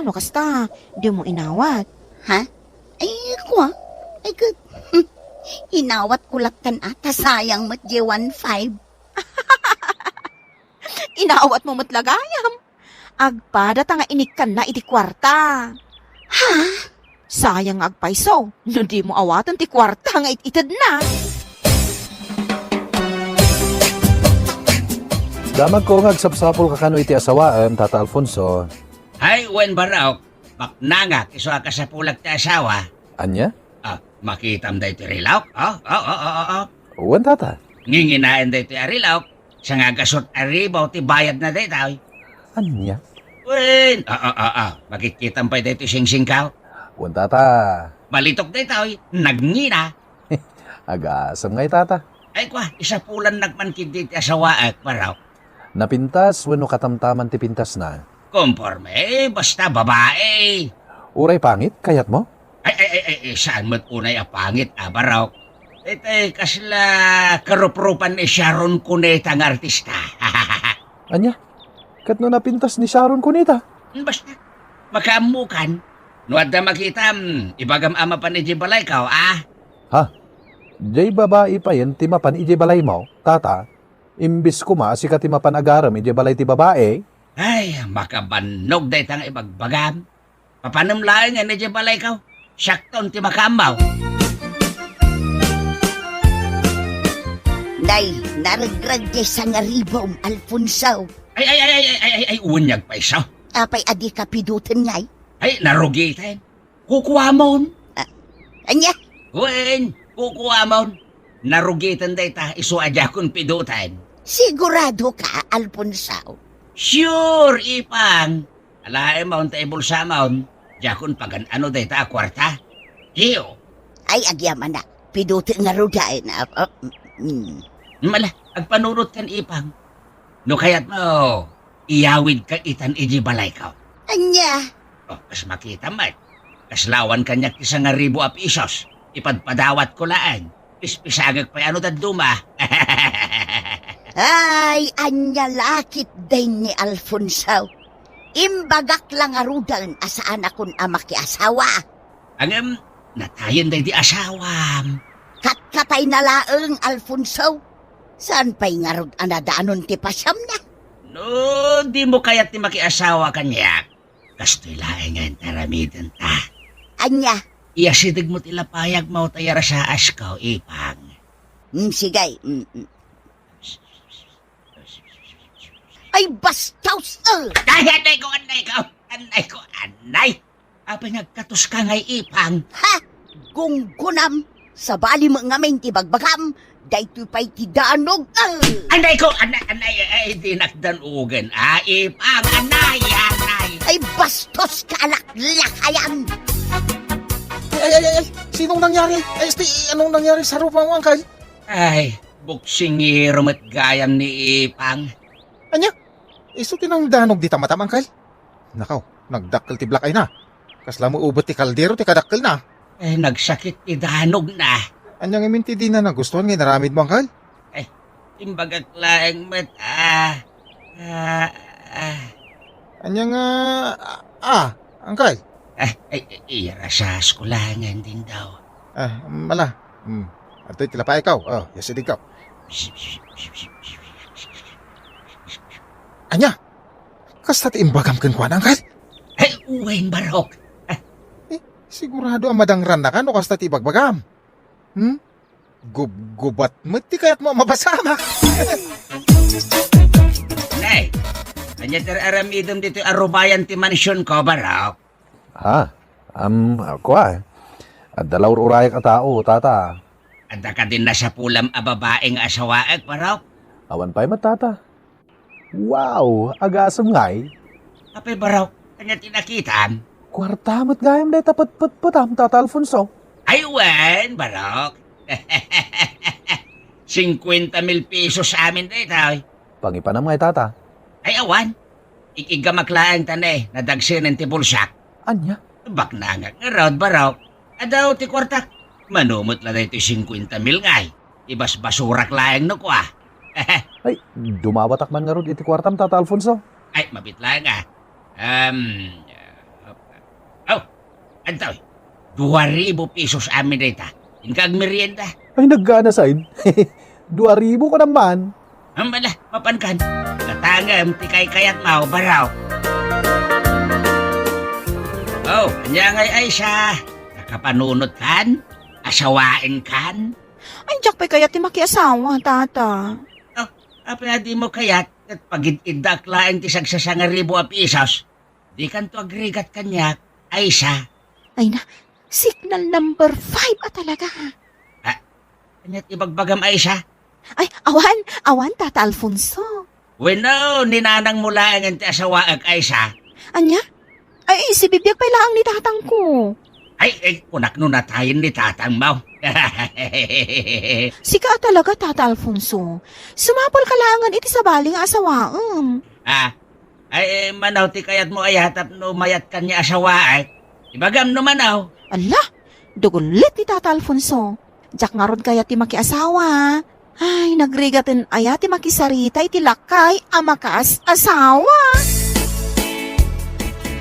No kasta, di mo inawat. Ha? Ay, kwa. Ay, good. Inawat kulatan ata sayang mat J15. Inaawat mo matlagayam. Agpada ta nga inikan na iti kwarta. Ha? Sayang agpaiso. No di mo awatan ti kwarta nga ititid na. Damag ko ngagsapsapol ka kano iti asawaan, Tata Alfonso. Ay, wen barok. Baknanga, iso ka sa pulag ti asawa. Anya? Makitam da iti rilaw. Uwan, Tata. Nginginain da iti arilaw. Sa nga gasot aribaw ti bayad na da itaw. Anya? Wen, Makikitam pa da iti singsing ka. Uwan, Tata. Balitok da itaw. Nagngina. Agasam ngay, Tata. Ay kwa, isa pulan nagmankid iti asawa at barok. Napintas, wano katamtaman ti pintas na. Konforme, basta babae. Uray pangit, kayat mo? Ay, saan mo't unay apangit, barok? Kasla karupropan ni Sharon Cuneta ng artista. Anya? Kat no napintas ni Sharon Cuneta? Basta, makamukan. Nuad na makita, ibagam ama pa ni Jibalay ka, Ha? Jay babae pa yan, timapan ije balay mo, Tata. Imbis ko si ka timapan agaram, ije balay ti babae. Ay, makabanog day tang ibagbagam. Papanamlayan nga ni Jibalay ka. Sakton ti makambaw. Day, naragrag di sa nga ribom, Alfonso. Ay, unyag pa isa. Apay adi ka pidutan ngay. Ay, narugitin. Kukuha mo. Anya? Wen, kukuha mo. Narugitan day ta, iso adya kong pidutan. Sigurado ka, Alfonso. Sure, Ipang. Alae mo, tayo bulsa mo. Jakon pagan ano day ta, kwarta. Hiyo. Ay, agyaman na. Pidutan nga rudain. Mala, agpanurot kan Ipang. No kayat mo, iyawid ka itan iji balay ka. Anya? Kas makita man. Kaslawan kanya kisa nga 1,000 pisos. Ipadpadawat ko laan. Pispisagag pa ano daduma. Ay, anya lakit din ni Alfonso. Imbagak lang arudan asaan akong amaki asawa. Ang natayan day di asawam. Katkatay na laeng, Alfonso. Saan pa'y ngarod anadanon ti pasyam na? No, di mo kaya't ni makiasawa kanya. Kasto'y laeng ang taramidan ta. Anya? Iyasidig mo tilapayag mo tayara sa askaw, Ipang. Sigay. Ay, bastaws! Ay, anay ko! Apa nagkatos ka ngay, Ipang? Ha? Gunggunam! Sa bali mo ngamin ti bagbagam, dayto pa'y ti danog! Anay ko! Ay, dinakdan ugan. Ipang, anay! Ay, bastos ka alaklakayan! Ay, sinong nangyari? Ay, anong nangyari sa rupa mo, Uncle? Ay, buksingiro mat gayam ni Ipang. Anya? Iso tinang danog di tamatam, Uncle? Nakaw, nagdakkel ti blakay na. Kasla mo ubot ti kaldero ti kadakkel na. Eh, nagsakit idanog na. Anyang iminti di na nagustuhan ngayon naramid mo, Uncle? Timbagak laeng mat, Anyang, Uncle? Irasas ko langan din daw. Mala. Ato'y tilapay ikaw. Yasidig ka. Anya? Kastat imbagam kan kuan, Uncle? Ay, uwain barok. Sigurado ang madangran na ka no kastat ibagbagam. Gubat mo, ti kaya't mo mabasama. Nay, kanya teraramidom dito arubayan ti mansyon ko, barok. Ha? Ako At dalawar uray ka tao, Tata. Ada ka din na sa pulam a babaeng asawaag, barok. Awan pa'y matata. Wow, agasam ngay. Apay, barok, kanya tinakitan. Kwartamat gayam day tapat-pat-patam, Tata Alfonso. Ay, wen, barok. 50,000 pesos sa amin dito. Pangipanam ngay, Tata. Ay, awan. Ikigamaklaan tanay, nadagsin ng tibulsak. Anya? Bak na nga rod, barok. Adaw ti kwartak. Manumot na dito 50,000 ngay. Ibas basurak laeng no ko Ay, dumawatak man nga ron iti kwartam, Tata Alfonso. Ay, mabit lang Antoy. 2,000 pesos amin dita. Ingkag merienda. Ay, nagkana sa'in. 2,000 ka naman. Mala, mapankan. Katangam, tikay kayat mau, baraw. Oh, kanya ngay ay siya. Nakapanunot kan? Asawain kan? Ay, Jack pa kaya ti makiasawa, tata. Oh, apa na di mo kayat at pagid-idak laing ti sagsasanga ribo a pesos. Di kan to agregat kanya, ay siya. Ay na, signal number 5 talaga. Kanya't ibagbagam ay siya. Ay, awan, tata Alfonso. Bueno, ninanang mula ang ti asawaag ay siya. Anya? Ay, si bibiyag pa lang ni tatang ko. Ay, kunak no natayin ni tatang mau. Sika talaga, tata Alfonso. Sumapol ka langan iti sa baling asawaan. Ay, manaw ti kayat mo ay hatap no mayat kanya asawaag. Ibagam no manaw. Ala, dugulit ni tata Alfonso. Jack nga ron kaya ti makiasawa. Ay, nagrigatin aya ti makisarita iti lakay amakas asawa.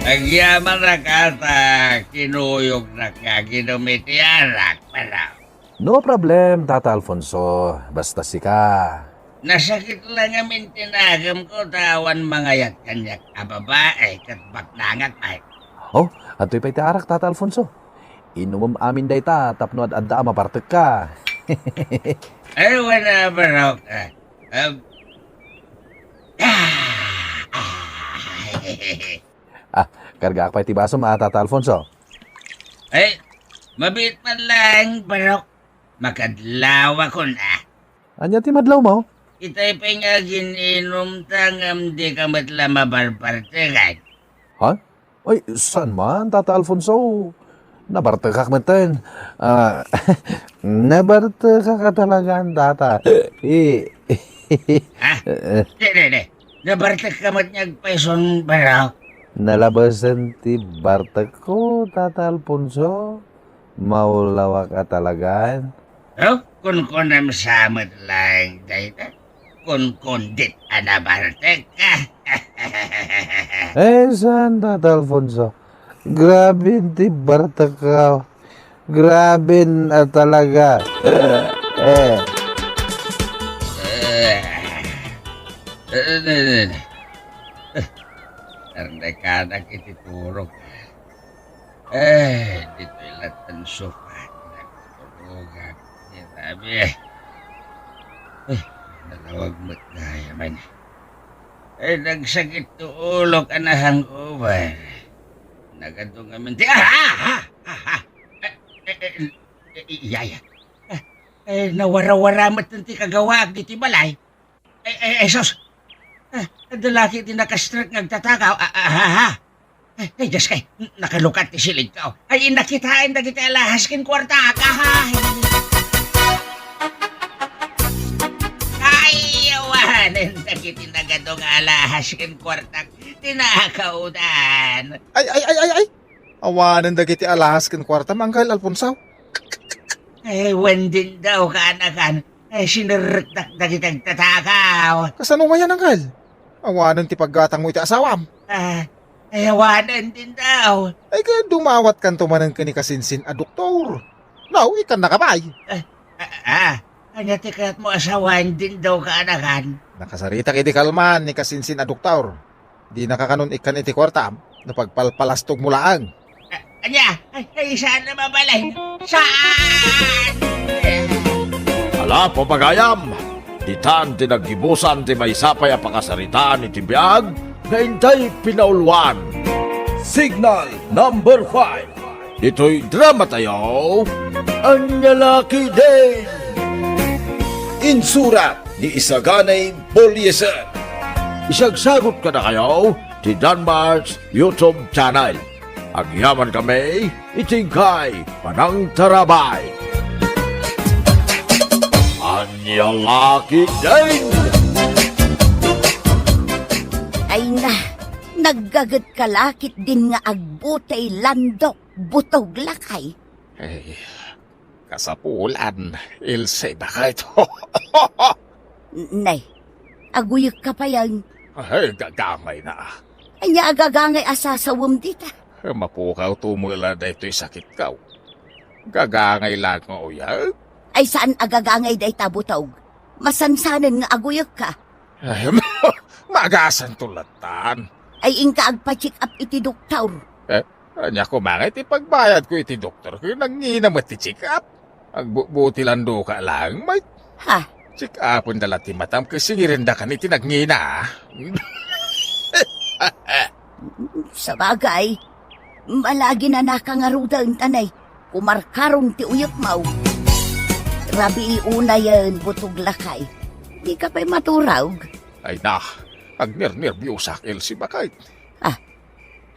Agyaman na kata, kinuyog na ka, ginumitiarak, paraw. No problem, Tata Alfonso. Basta sika. Nasakit lang amin tinagam ko, tawan mangayat kanyak ababae, kat baknangak ay. Oh, ato'y pa'y tiarak, Tata Alfonso. Inumam amin day ta, tapno at adda mapartek ka. Ay, wala baraw ka. Karga ak pa'y tibaso Tata Alfonso. Ay, mabit man lang, baraw. Makadlawa ko na. Anya ti madlaw mo? Ita'y pa nga gininom tangam di ka matla mabarpartegan. Ha? Ay, saan man, Tata Alfonso? Nabartekak meten. Nabartekak ka talaga, Tata. Ha? Di. Nabartek ka matnyag peson, baraw. Nalabasan ti bartek ko, Tata Alfonso. Maulawa ka talaga. Oh, kun nam samat lang, dayta. Kun dit anabartek ka. Saan, Tata Alfonso? Grabe ti bartek ka. Grabe na talaga. Nardekanak ititurog. Dito ilat ang sofa. Nagtutulogak. Sabi nalawag mo't nayaman. Nagsakit to ulok ang hangover. Nagadong amin. Iyaya. Nawara-wara mo't nanti kagawa dito balay. Sos. Dalaki din nakastrike nagtatakaw. Ay, Diyos kay, nakalukat ti silig ka. Ay, nakitain na kita alahas kin kwarta ka. Ay, yawanan na kita nagadong alahas kin kwarta. Tinakaudan. Ay. Awanan da kiti alahas ken kwarta mangkal Alfonso. Ay, wandin daw ka anakan. Ay, sinurtak na kitang tatakaw. Kasano nga yan angkal? Awanan ti paggatang mo iti asawam. Ay, awanan din daw. Ay ka dumawat kan tumanan ka ni kasinsin a doktor. Now, ikan nakabay. Anya tikat mo asawan din daw ka anakan. Nakasarita kiti kalman ni kasinsin a doktor. Di nakakanon ikan iti kwartam na pagpalpalastog mo laang. Anya, ay saan na mabalay? Saan? Ala, papagayam! Ditan tinaggibusan ti may sapay a pakasaritaan iti biyag na intay pinaulwan. Signal number 5. Dito'y drama tayo, ang lalaki din. Insurat ni Isaganay Bolyeser. Isagsagot ka na kayo ti Danmar's YouTube channel. Agyaman kami, itingkay panang tarabay. Anya laki din! Ay na, naggagat kalakit din nga agbutay landok, butog lakay. Ay, kasapulan, Ilse ba ka ito? Nay, aguyag ka pa yan. Ay, gagamay na. Ay nga agagangay asasawam dita. Mapukaw tumula na ito'y sakit ka. Gagangay lang ko uyag. Ay saan agagangay day tabutaw? Masansanan nga aguyag ka. Ay, magasan tulatan. Ay ingka agpa-check up iti doktor. Anya ko mangit ipagbayad ko iti doktor ko nanginamat ti check up. Agbuti lando ka lang, may Ha? check upon dala ti matam kasi rinda ka ni tinagngina. Sa bagay, malagi na nakangarudan tanay. Kumarkarong ti uyok mau. Rabi una yan butog lakay. Di ka pa'y maturag. Ay na, agner-nervyosa Elsie bakit?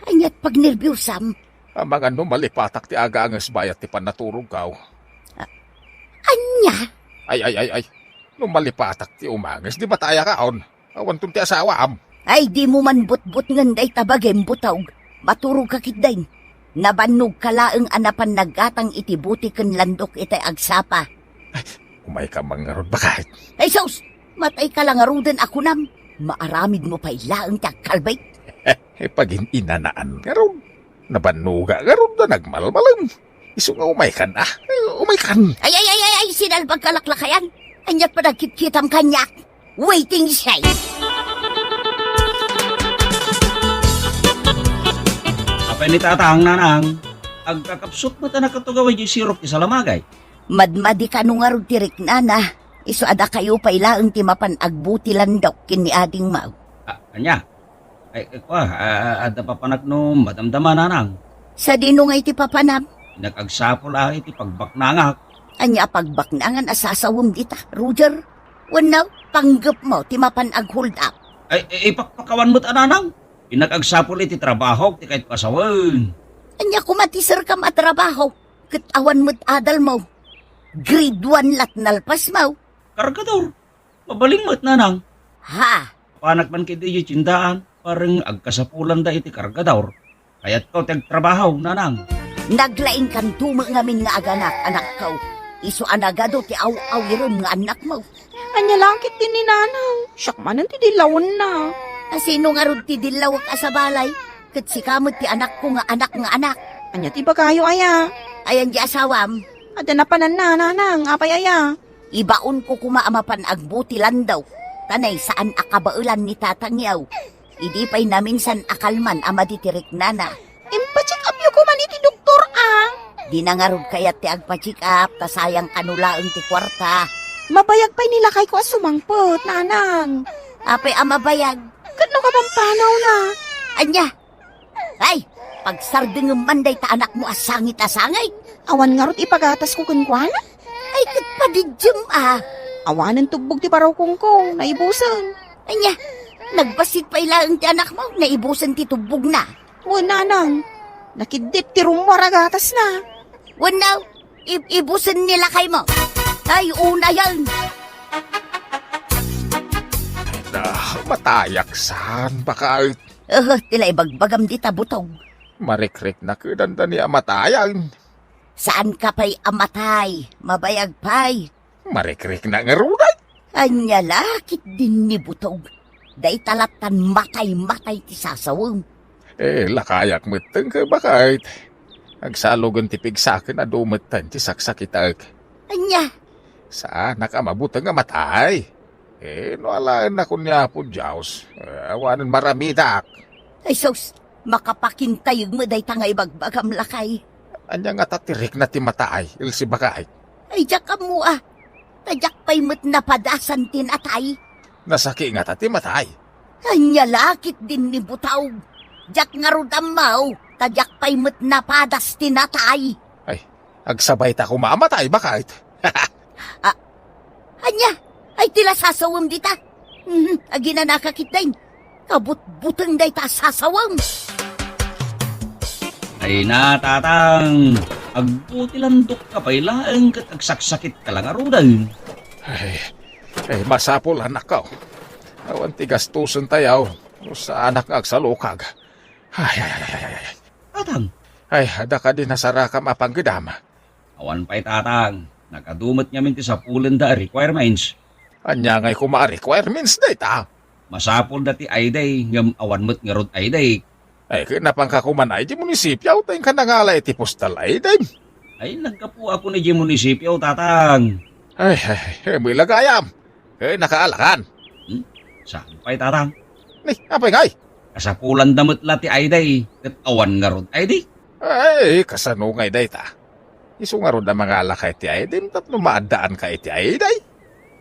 Anyat pag nervyosam. Ang mga malipatak ti aga-angas bayat ti panaturog kaw. Anya? Ay. Malipatak ti umangas, di ba taya kaon? Awan tun ti asawa am. Ay di mo man butbut nganday tabagem butaw. Maturog ka kitdain. Nabannog kalaeng anapan naggatang iti buti ken landok itay agsapa. Umay ka mga rod bakit? Ay sus! Matay ka lang arudan ako nam. Maaramid mo pa ilaang ti agkalbay. Pagin inanaan nga ron. Nabanuga nga ron na nagmalmalam. Iso nga umay kan ah. Umay kan. Ay, sinalbag kalaklakayan. Anyat pa nagkitkitam kanyak. Waiting siya. Apay ni tatang nanang, agkakapsot mo ta nakatugaway yung sirok ti salamagay. Madmadi ka nung arog tirik nana. Iso ada kayo pa ilaang timapan agbuti landok kini ading mau. Anya? Ada pa panak no madamdama nanang. Sa dino nga iti papanam. Nag-agsapol iti pagbaknangak. Anya pagbaknangan asasawom dita. Roger, wanaw, panggap mo timapan ag-hold up. Ipakpakawan mo't ananang. Inag-agsapol iti trabaho, ti kahit pasawan. Anya kumatisar ka matrabaho. Katawan mo't adal mo. Grade 1 lat nalpas mo. Kargador, mabaling mo't nanang. Ha? Panak man kiti yung tindaan, parang agkasapulan da iti kargador. Kaya't ko tagtrabaho, nanang. Naglaing kan tuma ngamin nga aganak, anak ko. Iso anagado ti aw-awiron nga anak mo. Anya langkit din ni nanang. Siyak man ang tidilawan na. Asino nga ron ti dilaw ka sa balay? Kat si kamot ti anak ko nga anak. Anya ti ba kayo aya? Ayan di asawam. Ada na panan na nanang, apay aya. Ibaon ko kumaamapan agbuti landaw. Tanay saan akabaulan ni tatangyaw. Idi pa'y naminsan akalman ama ditirik nana. Impacheck up yu ko man iti doktor ah. Di na nga ron kayat ti agpacheck up, tasayang kanulaang ti kwarta. Mabayag pa'y nilakay ko as sumangpot, nanang. Apay amabayag. Kadno ka bang panaw na? Anya? Ay, pagsardengem manday ta anak mo asangit-asangay. Awan nga rot ipagatas ko kunkwana. Ay, katpadidyem ah. Awanan tugbog ti paraw kong naibusan. Anya, nagbasit pa ilang ti anak mo, naibusan ti tubog na. O nanang, nakidit ti rumwaragatas na. Wanaw, ibusan nila kay mo. Ay, una yan. Matayak saan bakit? Tila ibagbagam di tabutog. Marikrik na kudanda niya matayan. Saan ka pa'y amatay? Mabayag pa'y. Marikrik na nga runay. Anya lakit din ni butog. Day talatan matay-matay ti sasawang. Lakayak miteng ka bakit? Agsalogan tipig sa akin na dumatan ti saksakitag. Anya? Saan nakamabutang nga matay? No alaan na kunya po Diyos. Awanan maramidak. Ay sus, makapakintayog mo day tangay bagbagam lakay. Anya nga tatirik na ti matay, ilsi bakit? Ay diyak ka mo ah. Tadyak pa'y mo't napadasan tinatay. Nasaki nga ti matay. Anya lakit din ni butaw. Diyak nga rudam mau. Tadyak pa'y mo't napadas tinatay. Ay, agsabay ta kumamatay, bakit? Anya, ay tila sasawam dita. Agi na nakakit din. Kabut-butang day ta sasawam. Ay na, tatang. Agbuti landok ka pa ilang kat agsaksakit ka lang arudan. Ay, masapol anak ko. Awan ti gastusan tayaw. Sa anak nga agsalukag. Ay. Tatang, Ay, ada ka din nasara ka mapanggedam. awan pa'y tatang. Nakadumot niya minti sa pulen da requirements. Anya ngay kuma-requirements na ita. Masapol dati ay day, ngam awan mo't nga rod ay day. Ay, kinapang kakuman ay di munisipyo, tayong kanangala iti postal ay din. Ay, nagkapu ako ni Jim Munisipyo, tatang. May lagayam. Nakaalakan. Sampay, tatang. Apay ngay. Kasapulan damot lati ay day. Katawan nga rod ay day. Kasano ngay day ta. Isu nga ron na mga alakay ti ay day. Tapno maadaan ka iti ay day.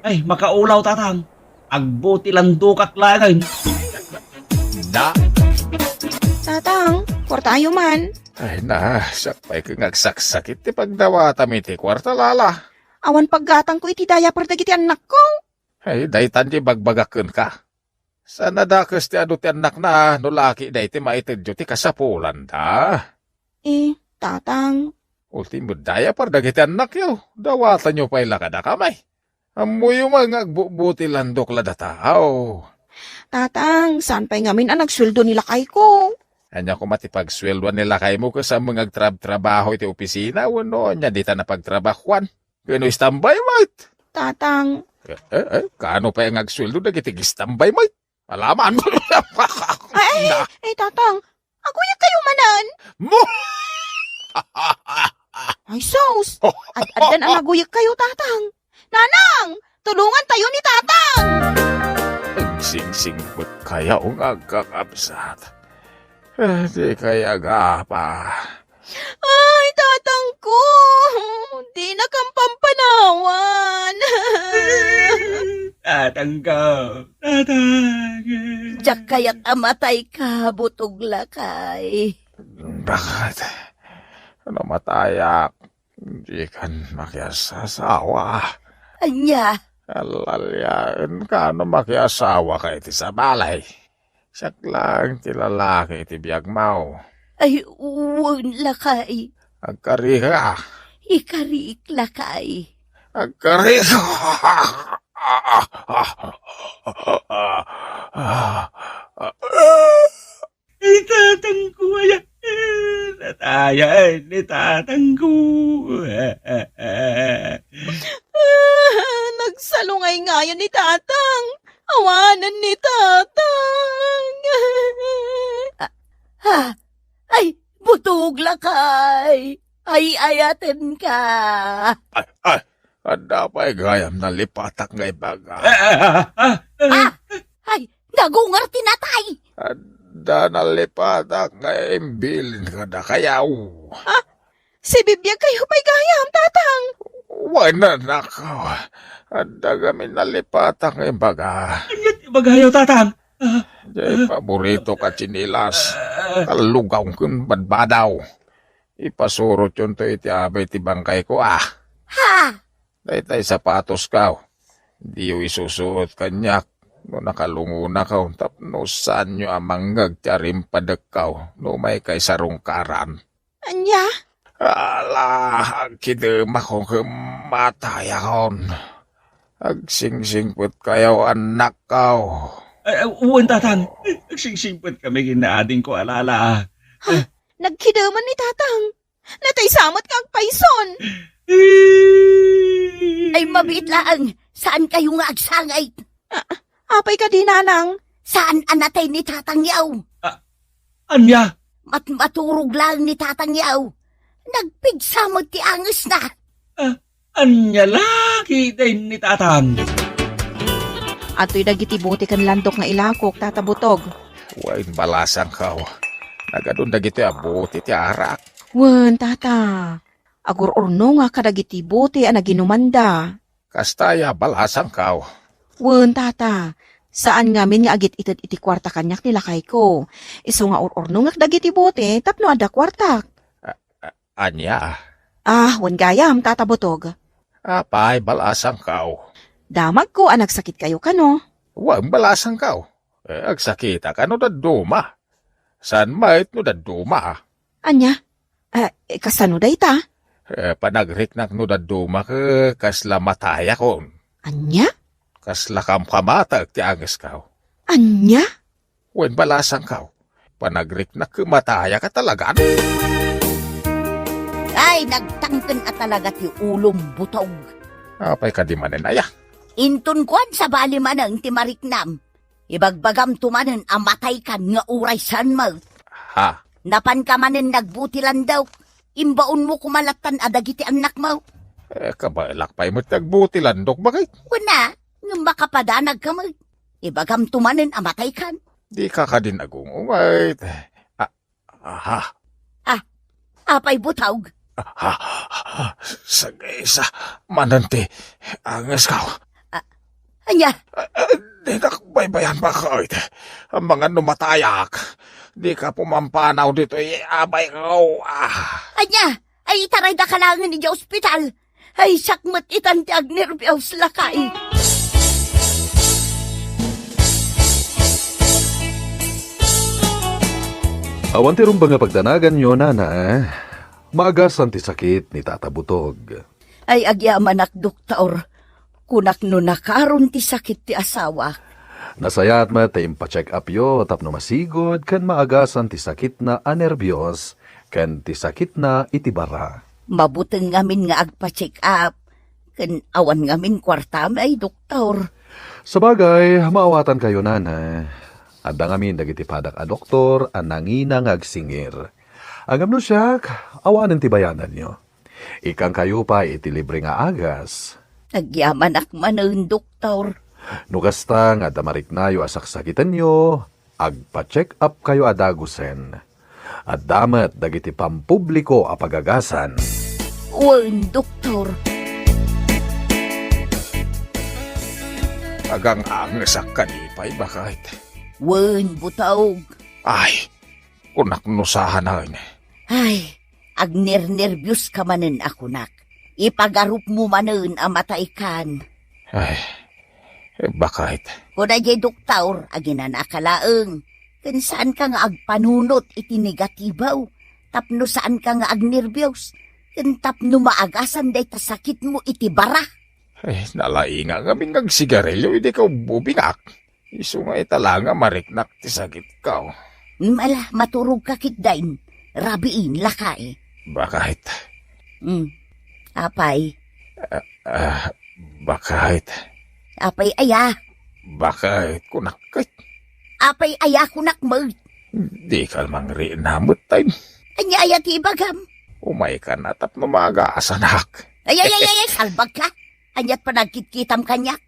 Ay, makaulaw, tatang. Agbuti lang dukak lagay. Na. Tatang, kwartayo man. Ay na, sakpay kang agsaksakit ti pagdawata mi ti kwarta lala. Awan paggatang ko iti daya par dagiti anak ko. Ay, daytan di bagbagaken ka. Sana dakas ti adu ti anak na nulaki day ti maitidyo ti kasapulan da. Tatang, Ultimo daya par dagiti anak yaw. Dawatan nyo pa ilakada kamay. Amoy yung mga agbubuti landok lada tao. tatang, saan pa'y ngamin ang nagsweldo nila kay ko? Anya ko matipagsweldoan nila kay mo sa mga trabaho iti opisina. Wano, anya dita na pagtrabahuan. Kano istambay, mate? Tatang, Kaano pa yung agsweldo na kitigi-stambay, mate? Alaman mo. tatang, aguya kayo manan. Mo! Ay, sos, ad-adan ang aguya kayo, tatang. Nanang, tulungan tayo ni tatang. Sing-sing ba't kaya ang agkakabsat? Di kaya gapa. Ay, tatang ko, di na kang pampanawan. Tatang ko. Tatang. Diyak kaya't amatay ka, butog lakay. Bakit? Namatayak. Di kan makiasasawa. Anya, Alalyan ka na makiasawa ka iti sa balay. Siyak lang ti lalaki iti biyag mau. ay uwan lakay. Agkari ka. Ikarik lakay. Agkari ka. Ay, tatang ko. Ay, natayan ni tatang ko. Nagsalungay nga yan ni tatang. Awanan ni tatang. Ay, butog lakay. Ay, ayaten ka. Ada pa'y gayam na lipatak ngay baga. Ay, nagungar tinatay. Ada na lipatak ngay imbilin ka na kayaw. Si Bibiyag kayo pa'y gayam, tatang. Wala na ka. Ada kami na lipatak ngay baga. Anyat ibagayaw, tatang. Jay paborito ka chinilas. Kalugaw kun badbadaw. Ipasurot yun to iti abay ti bangkay ko Ha? Daytay sapatos ka. Di yung isusuot kanyak. No nakalungo na ka. Tapno saan nyo amanggag tiyarim padagkaw. No may kay sarungkaran. Anya? Ala, kidema kong kumatay akon. Agsingsingput kayaw anak kaw. Uwan, tatang. Nagsingsingpot kami ginaading ko alala. Nagkidaman ni tatang. Natay samot kang paison. Ay, mabit lang. Saan kayo nga agsangay? Apay ka di, nanang. Saan anatay ni Tatang Yaw? Anya? Maturog lang ni Tatang Yaw. Nagpigsamot ti angas na. Anya laki din ni tatang. Ato'y dagiti buti kan landok nga ilakok, tatabutog. Wain balasang kaw. Nagadun dagiti abuti ti arak. Wen, tata. Agur-urno nga kadagiti buti ang naginumanda. Kastaya balasang kaw. Wen, tata. Saan ngamin nga agit itad iti kwarta kanyak nila kay ko. Iso nga ur-urno nga dagiti buti, tapno ada kwartak. Anya. Wen gayam, tatabutog. Apay balasang kaw. Damag ko anak sakit kayo kano. Wang balasang kaw. Agsakita ka no daduma. San mait no daduma. Anya? Kasano day ta? Panagriknak no daduma ka kasla mataya kon. Anya? Kasla kamkamata ti angas kaw. Anya? Wen balasang kaw. Panagriknak ka mataya ka talagan. Ay, nagtangken at talaga ti ulong butog. Apay ka di manen aya. Intun kuan sa bali manang ti mariknam. Ibagbagam tumanen amatay kan nga uray san mo. Ha? Napan ka manen nagbutilan daw. Imbaon mo kumalatan adagiti anak mo. Kabailak pa'y matagbuti landok, bakit? Wala, nga makapadanag ka mo. Ibagam tumanin amatay kan. Di ka ka din agungungay. Apay butawg. Sagay sa manante, angas ka. Anya, Di nakbaybayan ba ka? Ang mga numatayak. Di ka pumampanaw dito, abay ka. anya, ay itaray da kalangan ni ospital. Ay sakmat itan ti agnervyos lakay. Awan ti rumba nga pagdanagan nyo, nana, maagasan ti sakit ni Tata Butog. Ay agyaman ak doktor. Kunak no nakaron ti sakit ti asawa. Nasayat ma ti impacheck up yo tapno masigod kan maagasan ti sakit na anerbyos kan ti sakit na itibara. Mabuteng ngamin nga agpa-check up. Kan awan ngamin kwarta may doktor. Sabagay, maawatan kayo, nana. Anda ngamin dagiti padak a doktor a nangina nga agsingir. Agam no siyak, awanan ti bayanan nyo. Ikang kayo pa iti libre nga agas. Agyaman ak manon doktor. Nukasta nga damarik nayo asaksakitan nyo, agpa-check up kayo adagusen. At damat dagiti pampubliko a pagagasan. Wen doktor. Agang angas ak kanipay, bakit? Wen butawg. Ay, kunak nusahan na yun. Ay, agner-nervyos ka manen ako nak. Ipagarup mo manen amatay kan. Ay, bakit? Kuna jay doktor, aginanakalaeng. Kan saan ka nga agpanunot iti negatibaw. Tapno saan ka nga agnervyos. Kan tapno maagasan day tasakit mo iti bara. Ay, nalainga nga ming sigarilyo, hindi ka bubingak. Isu nga italanga mariknak ti sakit ka. Mala, maturog ka kitdain. Rabiin lakay. Bakit? Apay. Bakit? Apay aya. Bakit? Kunakit. Apay aya kunak mo. Di ka mang rinamot tayo. Anya aya ti bagam. Umay ka na tap no mag-aasanak. Ay, salbag ka. Anyat pa nagkitkitam kanyak.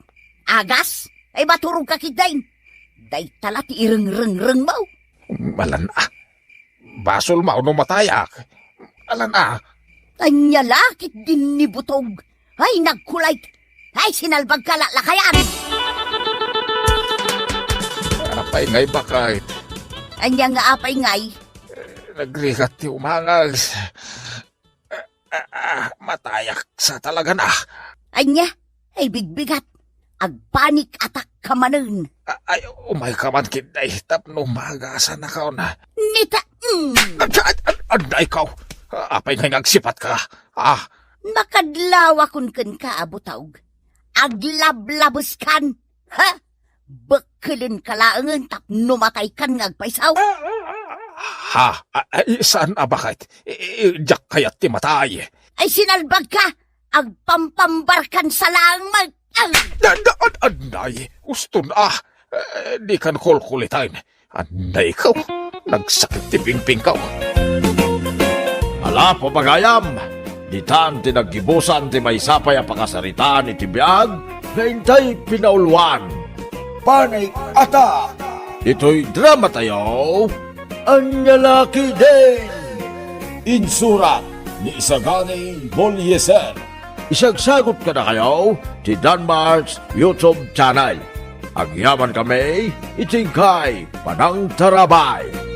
Agas. Ay maturog ka kitdain. Day tala ti ireng-reng-reng mo. Malan basol mao no matayak. Alan Anya lakit din ni Butog. Ay nagkulay. Ay sinalbag ka lakayan. Apay ngay bakit? Anya nga apay ngay. Nagrigat ti umangas. Matayak sa talaga na. Anya, ay bigbigat. Agpanik atak ka manen. Ay, umay ka man kinday. Tapno magasan na ka na. Nita, Anday ka. Apay ngay nagsipat ka. Makadlawa kun ka abutawg. Aglablabos kan. Ha? Bakalin ka laangan tapno matay kan ngagpaisaw. Saan bakit? Diyak kayat ti matay. Ay sinalbag ka. Agpampambarkan sa langmag. Anday, gusto na. Di kan kulkulitain. Anday ka. Nagsakit ti pingping ka. Ala po bagayam, ditan tinaggibusan ti may sapay a pakasaritaan iti biag, na intay pinaulwan. Panik ata! Ito'y drama tayo, Anyalaki Din! Insurat ni Isagani Bolyeser. Isagsagot ka na kayo ti Danmarks YouTube channel. Agyaman kami, itingkay Panang Tarabay.